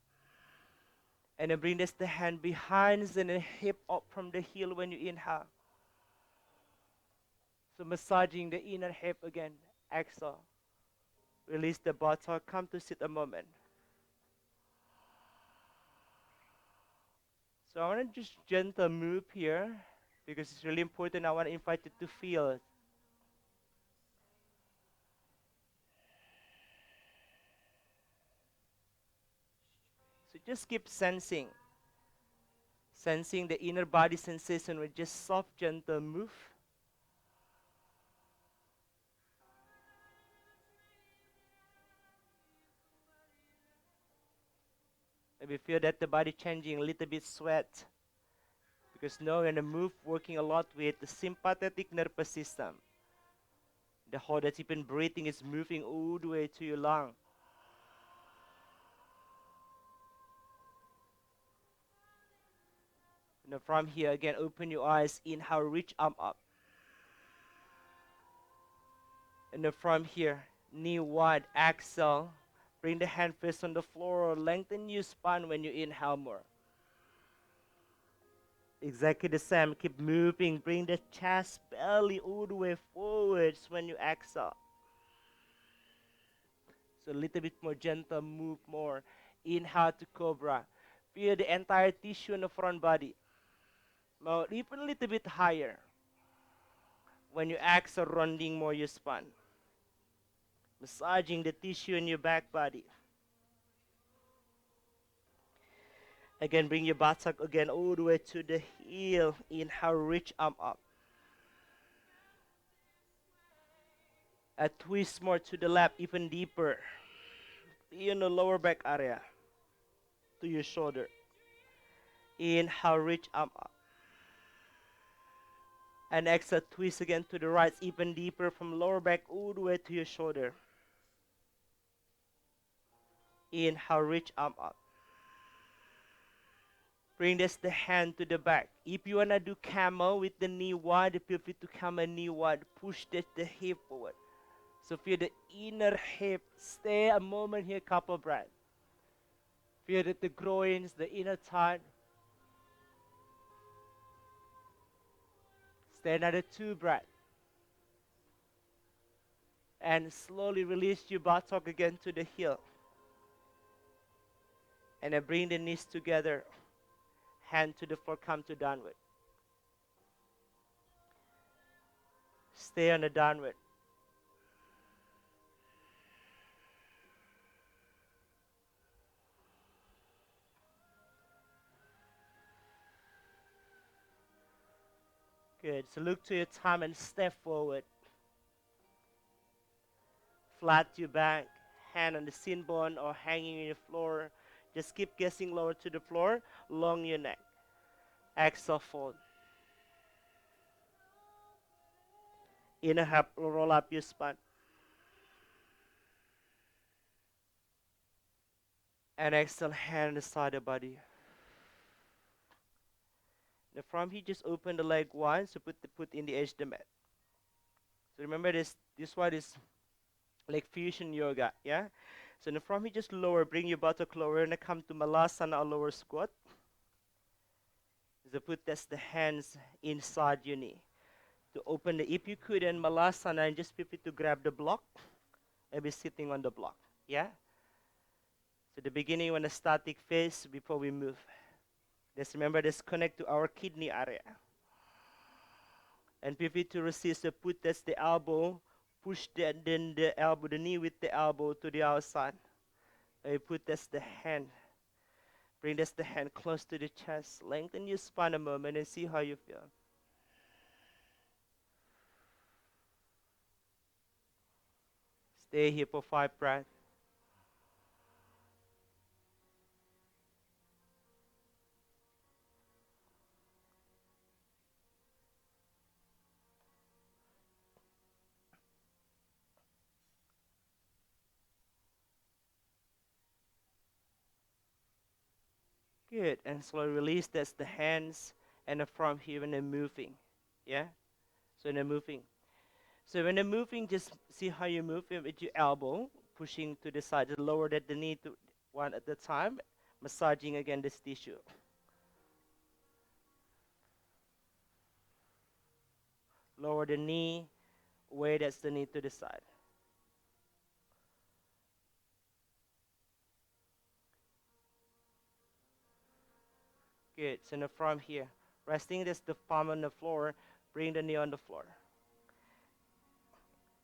And then bring this the hand behind and then hip up from the heel when you inhale. So massaging the inner hip again. Exhale. Release the buttock. Come to sit a moment. So I want to just gentle move here because it's really important. I want to invite you to feel it. So just keep sensing. Sensing the inner body sensation with just soft, gentle move. Maybe feel that the body changing a little bit sweat. Because now we're in a move working a lot with the sympathetic nervous system. The whole that's even breathing is moving all the way to your lung. Now from here again, open your eyes, inhale, reach arm up. And then from here, knee wide, exhale. Bring the hand first on the floor, lengthen your spine when you inhale more. Exactly the same, keep moving, bring the chest, belly all the way forwards when you exhale. So a little bit more gentle, move more. Inhale to cobra. Feel the entire tissue in the front body. Now even a little bit higher. When you exhale, rounding more your spine. Massaging the tissue in your back body. Again, bring your buttock again all the way to the heel. Inhale, reach arm up. A twist more to the left, even deeper. In the lower back area. To your shoulder. Inhale, reach arm up. And exhale, twist again to the right, even deeper from lower back all the way to your shoulder. Inhale, reach arm up. Bring this the hand to the back. If you wanna do camel with the knee wide, feel free to come a knee wide. Push this the hip forward. So feel the inner hip. Stay a moment here, couple breaths. Feel that the groins, the inner thigh. Stay another 2 breaths. And slowly release your buttock again to the heel. And then bring the knees together. Hand to the floor, come to downward. Stay on the downward. Good. So look to your thumb and step forward. Flat your back, hand on the shin bone or hanging on the floor. Just keep getting lower to the floor, long your neck. Exhale, fold. Inhale, roll up your spine. And exhale, hand on the side of the body. Now from here, just open the leg wide, so put the foot in the edge of the mat. So remember this one is like fusion yoga, yeah? So now from here, just lower, bring your buttock lower, and come to Malasana or lower squat. So put the hands inside your knee. To open the, if you could, in Malasana, and just feel free to grab the block and be sitting on the block, yeah? So the beginning, when a static phase before we move. Just remember this connect to our kidney area. And feel free to resist, so put the elbow, push then the elbow, the knee with the elbow to the outside. And you put the hand, bring the hand close to the chest, lengthen your spine a moment and see how you feel. Stay here for 5 breaths. Good. And slowly release the hands and from here when they're moving. Yeah? So when they're moving. So when they're moving, just see how you move it with your elbow, pushing to the side, just lower the knee to one at a time, massaging again this tissue. Lower the knee, weight the knee to the side. Good. So now from here, resting the palm on the floor, bring the knee on the floor.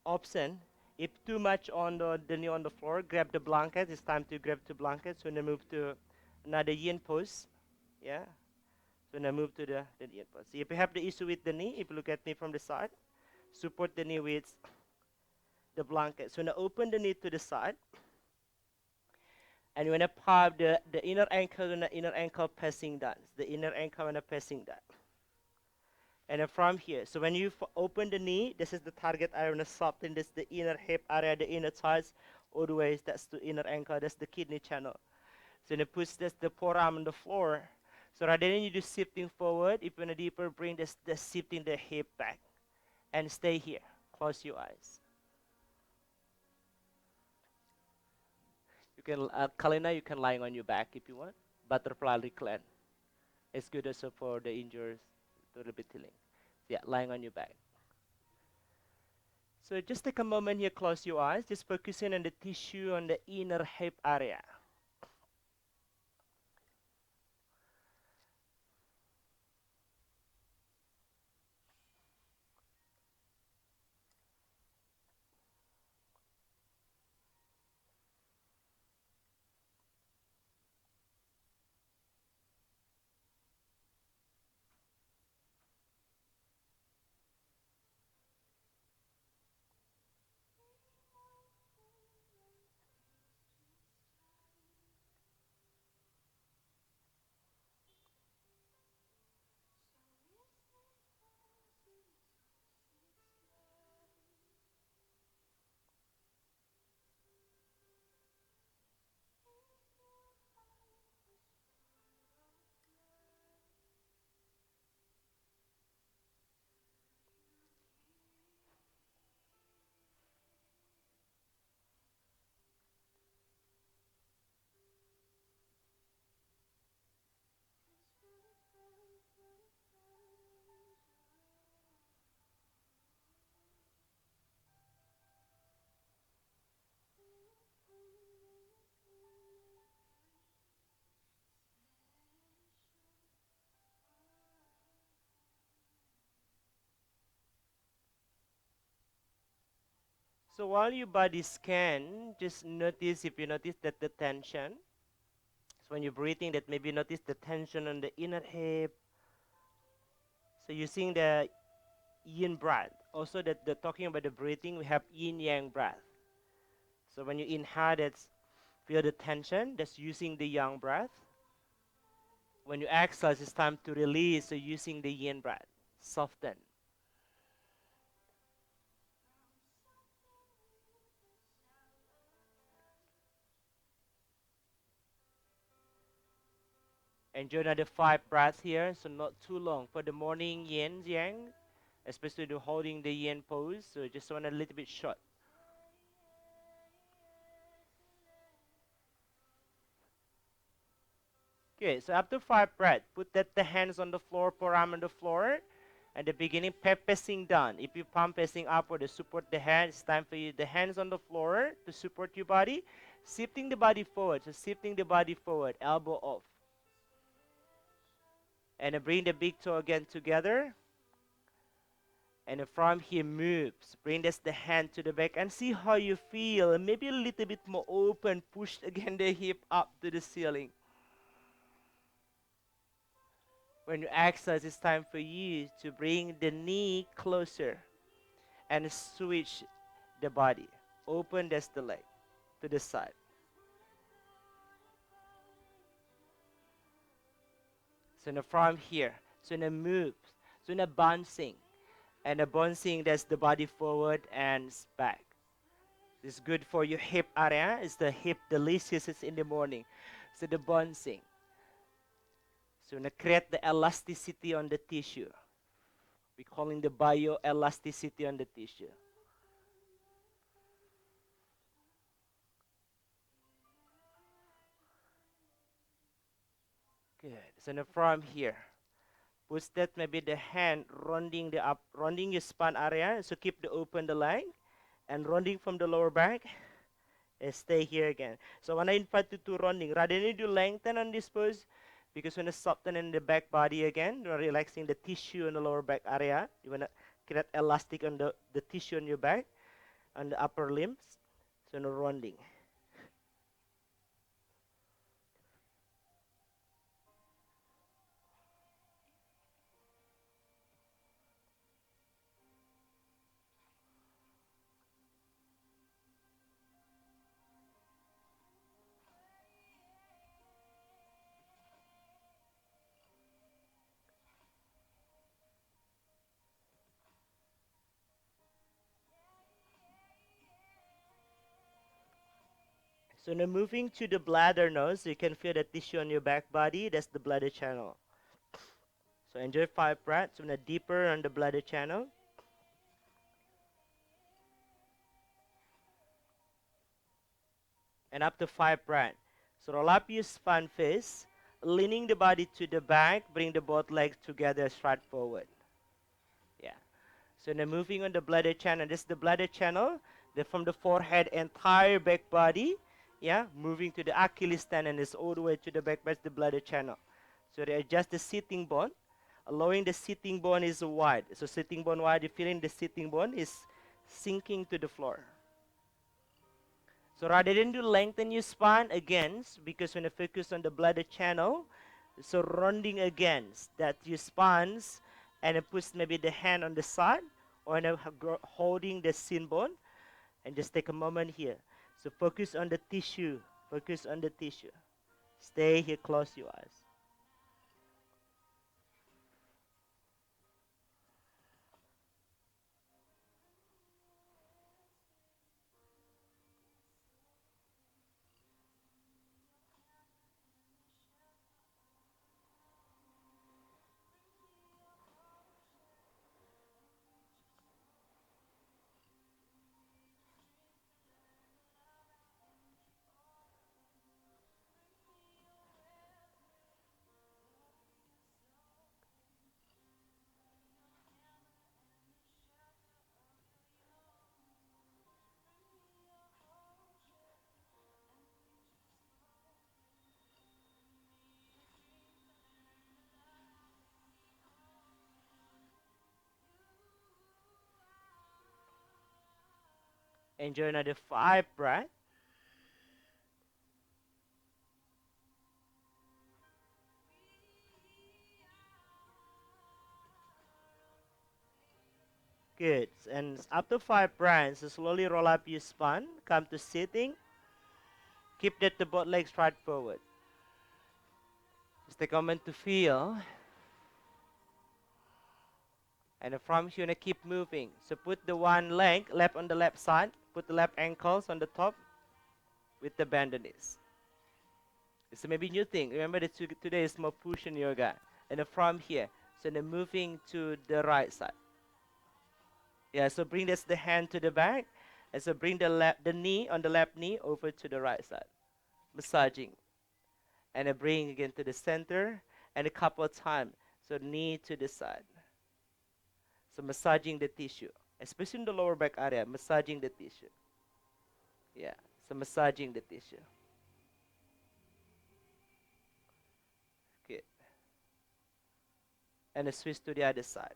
Option, if too much on the knee on the floor, grab the blanket. It's time to grab the blanket. So now move to another yin pose. Yeah. So now move to the knee. See, if you have the issue with the knee, if you look at me from the side, support the knee with the blanket. So now open the knee to the side, and you want to pop the inner ankle and the inner ankle passing down. The inner ankle and the passing down. And then from here, so when you open the knee, this is the target area, and soften this the inner hip area, the inner thighs, all the way. That's the inner ankle, that's the kidney channel. So then push this the forearm on the floor. So rather than you do shifting forward, if you want to deeper, bring this the shifting the hip back, and stay here. Close your eyes. You can Kalina, you can lying on your back if you want. Butterfly recline. It's good also for the injuries to the healing. Yeah, lying on your back. So just take a moment here, close your eyes, just focusing on the tissue on the inner hip area. So while your body scan, just notice if you notice that the tension. So when you're breathing, that maybe notice the tension on the inner hip. So using the yin breath. Also that the talking about the breathing, we have yin yang breath. So when you inhale, that's feel the tension. That's using the yang breath. When you exhale, it's time to release. So using the yin breath, soften. Enjoy another 5 breaths here. So not too long for the morning yin yang, especially the holding the yin pose. So just want a little bit short. Okay, so after 5 breaths, put that the hands on the floor, forearm on the floor. At the beginning, pressing down. If you palm pressing upward to support the hand, it's time for you the hands on the floor to support your body. Shifting the body forward. So shifting the body forward, elbow off. And then bring the big toe again together. And then from here moves. Bring this the hand to the back and see how you feel. Maybe a little bit more open. Push again the hip up to the ceiling. When you exhale, it's time for you to bring the knee closer and switch the body. Open that's the leg to the side. So now from here, so now move, so now bouncing, and the bouncing that's the body forward and back. It's good for your hip area. It's the hip delicious is in the morning. So the bouncing. So now create the elasticity on the tissue. We're calling the bioelasticity on the tissue. Good. So now from here, push that maybe the hand rounding your spine area. So keep the open the leg and rounding from the lower back. And stay here again. So when I invite you to rounding, rather than you lengthen on this pose, because when you soften in the back body again, you're relaxing the tissue in the lower back area. You wanna create elastic on the tissue on your back, on the upper limbs. So no rounding. So now moving to the bladder nose, you can feel the tissue on your back body. That's the bladder channel. So enjoy 5 breaths. So now deeper on the bladder channel. And up to 5 breaths. So roll up your spine face, leaning the body to the back, bring the both legs together, straight forward. Yeah. So now moving on the bladder channel. This is the bladder channel. Then from the forehead, entire back body. Yeah, moving to the Achilles tendon is all the way to the back. That's the bladder channel. So they adjust the sitting bone, allowing the sitting bone is wide. So sitting bone wide, you feeling the sitting bone is sinking to the floor. So rather than to lengthen your spine against, because when you focus on the bladder channel, so rounding against that your spines and you push maybe the hand on the side or holding the shin bone and just take a moment here. So focus on the tissue. Focus on the tissue. Stay here, close your eyes. Enjoy another 5 breaths. Good. And after 5 breaths, so slowly roll up your spine. Come to sitting. Keep that the both legs straight forward. Just take a moment to feel. And from here, you want to keep moving. So put the one leg left on the left side. Put the left ankles on the top with the bend knees. It's maybe new thing. Remember that today is more push yoga. And then from here, so then moving to the right side. Yeah, so bring this the hand to the back. And so bring the knee on the left knee over to the right side. Massaging. And then bring again to the center. And a couple of times. So knee to the side. So massaging the tissue. Especially in the lower back area. Massaging the tissue. Yeah. So massaging the tissue. Good. And then switch to the other side.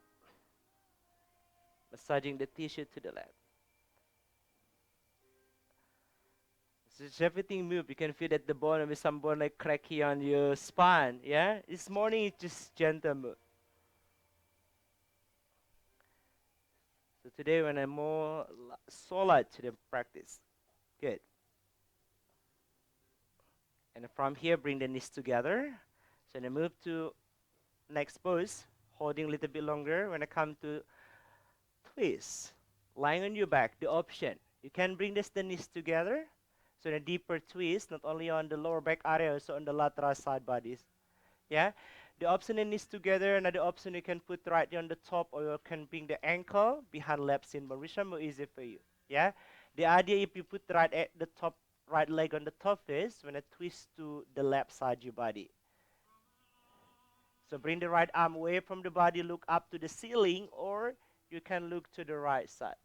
Massaging the tissue to the left. So as everything move, you can feel that the bone, with some bone like cracky on your spine. Yeah. This morning it's just gentle move. So today when I'm more solid to the practice. Good. And from here, bring the knees together. So then move to next pose, holding a little bit longer. When I come to twist, lying on your back, the option. You can bring the knees together. So in a deeper twist, not only on the lower back area, also on the lateral side bodies. Yeah. The option in knees together, another option you can put right on the top, or you can bring the ankle behind left shin bone, which is more easy for you. Yeah. The idea if you put right at the top, right leg on the top is when I twist to the left side your body. So bring the right arm away from the body, look up to the ceiling, or you can look to the right side.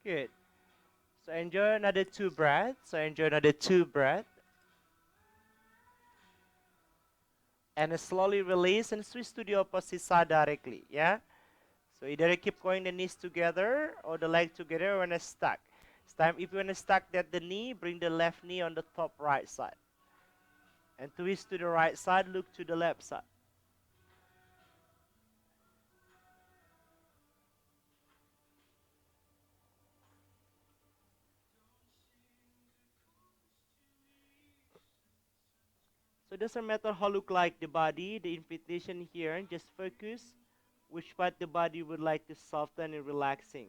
Good. So enjoy another two breaths. So enjoy another two breaths. And slowly release and switch to the opposite side directly. Yeah? So either you keep going the knees together or the leg together when it's stuck. It's time if you want to stuck that the knee, bring the left knee on the top right side. And twist to the right side, look to the left side. So it doesn't matter how look like the body, the invitation here, just focus which part the body would like to soften and relaxing.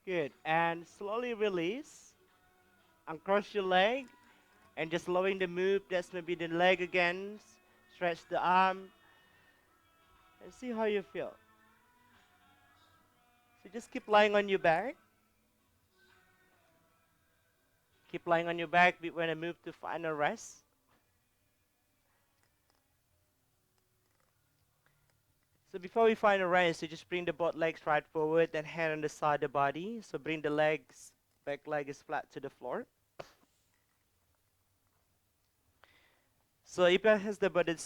Good. And slowly release. Uncross your leg and just slowing the move. That's maybe the leg again. Stretch the arm and see how you feel. So just keep lying on your back. Keep lying on your back when I move to final rest. So before we find a rest, you just bring the both legs right forward and hand on the side of the body. So bring the legs, back leg is flat to the floor. So if it has the body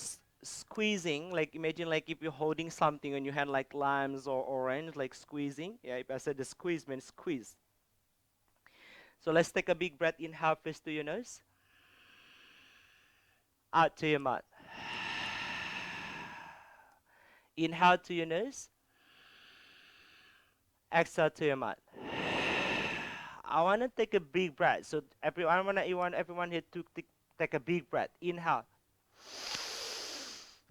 squeezing, like imagine like if you're holding something on your hand like limes or orange, like squeezing. Yeah, if I said the squeeze means squeeze. So let's take a big breath in, half face to your nose, out to your mouth. Inhale to your nose, exhale to your mouth. I want to take a big breath. So I want everyone here to take a big breath. Inhale.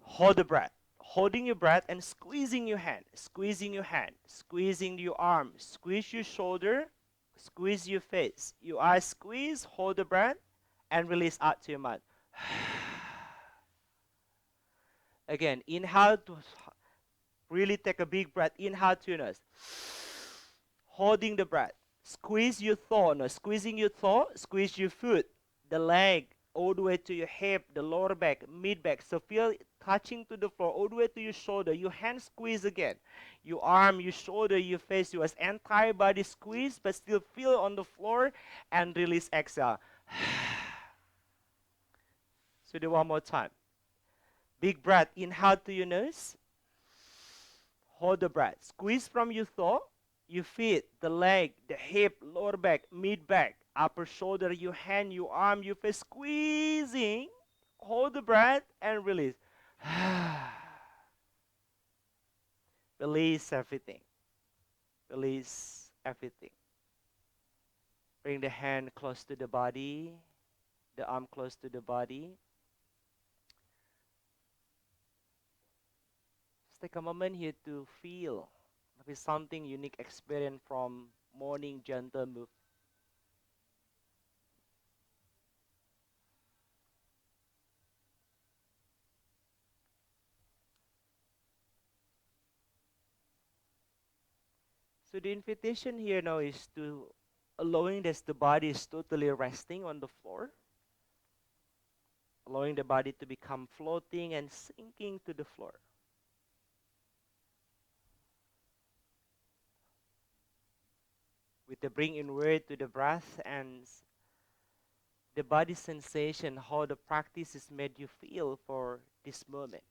Hold the breath. Holding your breath and squeezing your hand, squeezing your hand, squeezing your arm, squeeze your shoulder, squeeze your face. Your eyes squeeze, hold the breath, and release out to your mouth. Again, inhale to really take a big breath. Inhale to your nose. Holding the breath. Squeeze your thigh. No, squeezing your thigh, squeeze your foot, the leg, all the way to your hip, the lower back, mid back. So feel touching to the floor, all the way to your shoulder. Your hand squeeze again. Your arm, your shoulder, your face, your entire body squeeze, but still feel on the floor and release, exhale. So do one more time. Big breath. Inhale to your nose. Hold the breath. Squeeze from your thigh, your feet, the leg, the hip, lower back, mid back, upper shoulder, your hand, your arm, your face. Squeezing. Hold the breath and release. Release everything. Release everything. Bring the hand close to the body, the arm close to the body. Just take a moment here to feel maybe something unique experience from morning gentle move. So the invitation here now is to allowing this the body is totally resting on the floor, allowing the body to become floating and sinking to the floor. With the bring inward to the breath and the body sensation, how the practice is made you feel for this moment.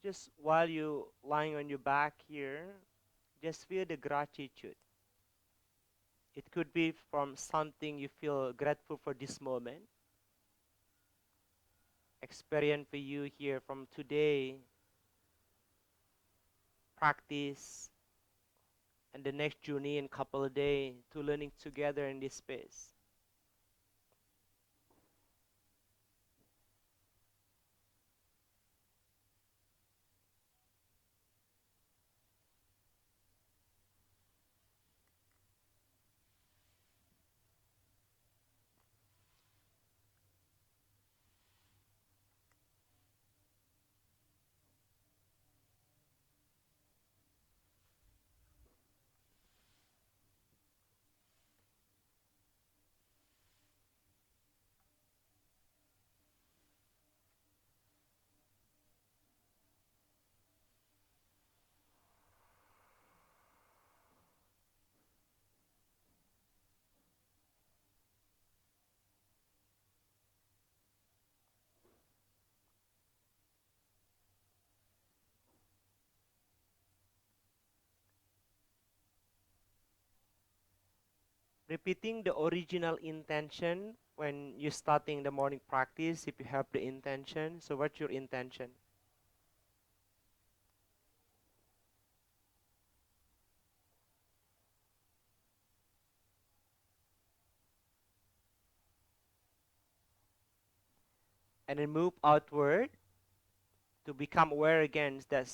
just while you lying on your back here, just feel the gratitude. It could be from something you feel grateful for this moment, experience for you here from today, practice, and the next journey in couple of days to learning together in this space. Repeating the original intention when you're starting the morning practice, if you have the intention. So, what's your intention? And then move outward to become aware again that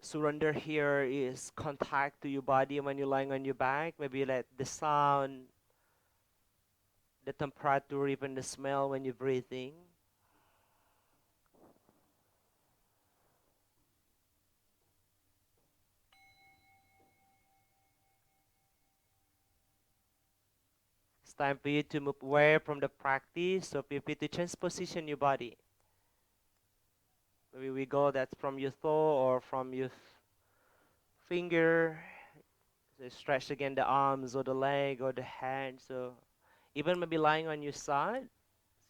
surrender here is contact to your body when you're lying on your back. Maybe let the sound, the temperature, even the smell when you're breathing. It's time for you to move away from the practice. So feel free to change position your body. Maybe we go that from your toe or from your finger. So stretch again the arms or the leg or the hand. So even maybe lying on your side,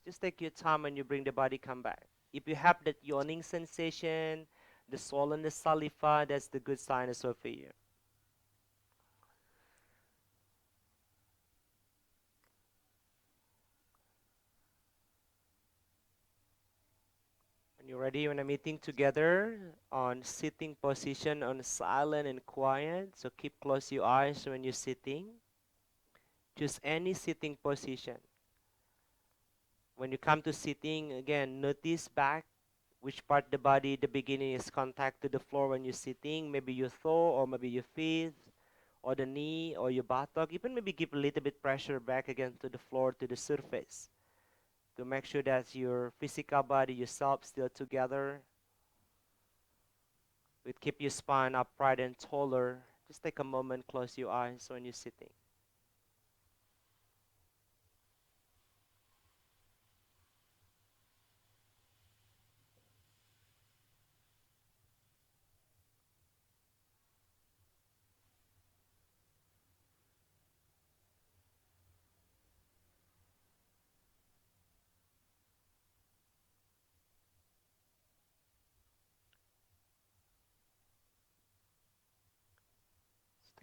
just take your time when you bring the body come back. If you have that yawning sensation, the swollen the saliva, that's the good sign as well for you. When you're ready, when I'm meeting together on sitting position on silent and quiet, so keep close your eyes when you're sitting. Choose any sitting position. When you come to sitting, again, notice back which part the body, the beginning is contact to the floor when you're sitting, maybe your toe or maybe your feet or the knee or your buttock. Even maybe give a little bit pressure back again to the floor, to the surface to make sure that your physical body, yourself still together. With keep your spine upright and taller. Just take a moment, close your eyes when you're sitting.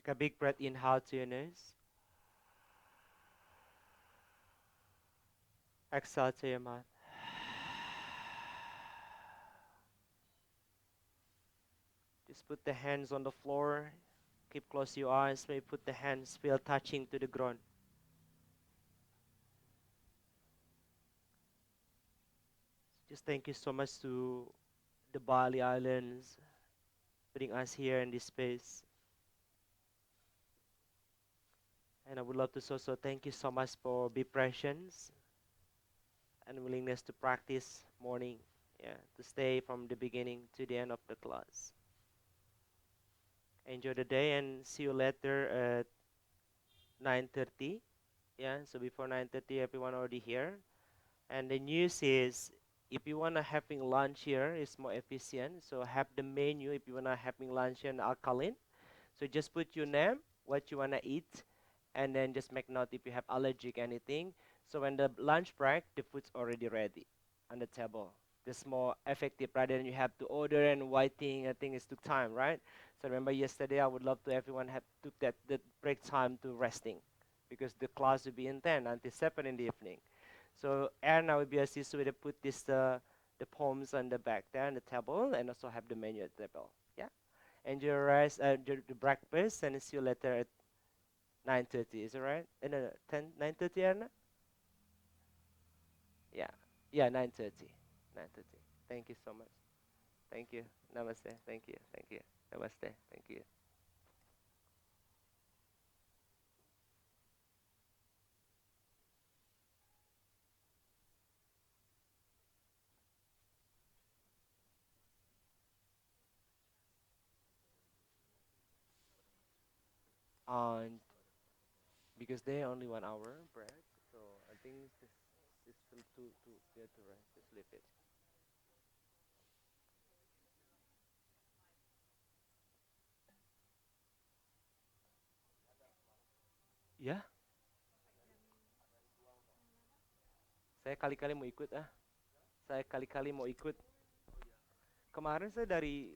Just take a big breath in out to your nose. Exhale to your mouth. Just put the hands on the floor. Keep close your eyes. Maybe put the hands feel touching to the ground. Just thank you so much to the Bali Islands putting us here in this space. And I would love to also thank you so much for be presence and willingness to practice morning. Yeah, to stay from the beginning to the end of the class. Enjoy the day and see you later at 9:30. Yeah, so before 9:30, everyone already here. And the news is, if you wanna having lunch here, it's more efficient. So have the menu if you wanna having lunch here in Alkaline. So just put your name, what you wanna eat, and then just make note if you have allergic anything. So when the lunch break, the food's already ready on the table. That's more effective rather than you have to order and waiting. I think it took time, right? So remember yesterday, I would love to everyone have took that break time to resting, because the class will be in 10 until 7 in the evening. So Erna will be assist with to put this the poems on the back there on the table, and also have the menu at the table. Yeah. Enjoy your rest, the breakfast, and see you later at 9:30. Is it right? No, no, 10, 9:30, Erna? Yeah. Yeah, 9:30. 9:30. Thank you so much. Thank you. Namaste. Thank you. Thank you. Namaste. Thank you. And because they only 1 hour break, so I think this will to get to rest. Just leave it. Ya, saya kali-kali mau ikut ah. Saya kali-kali mau ikut. Kemarin saya dari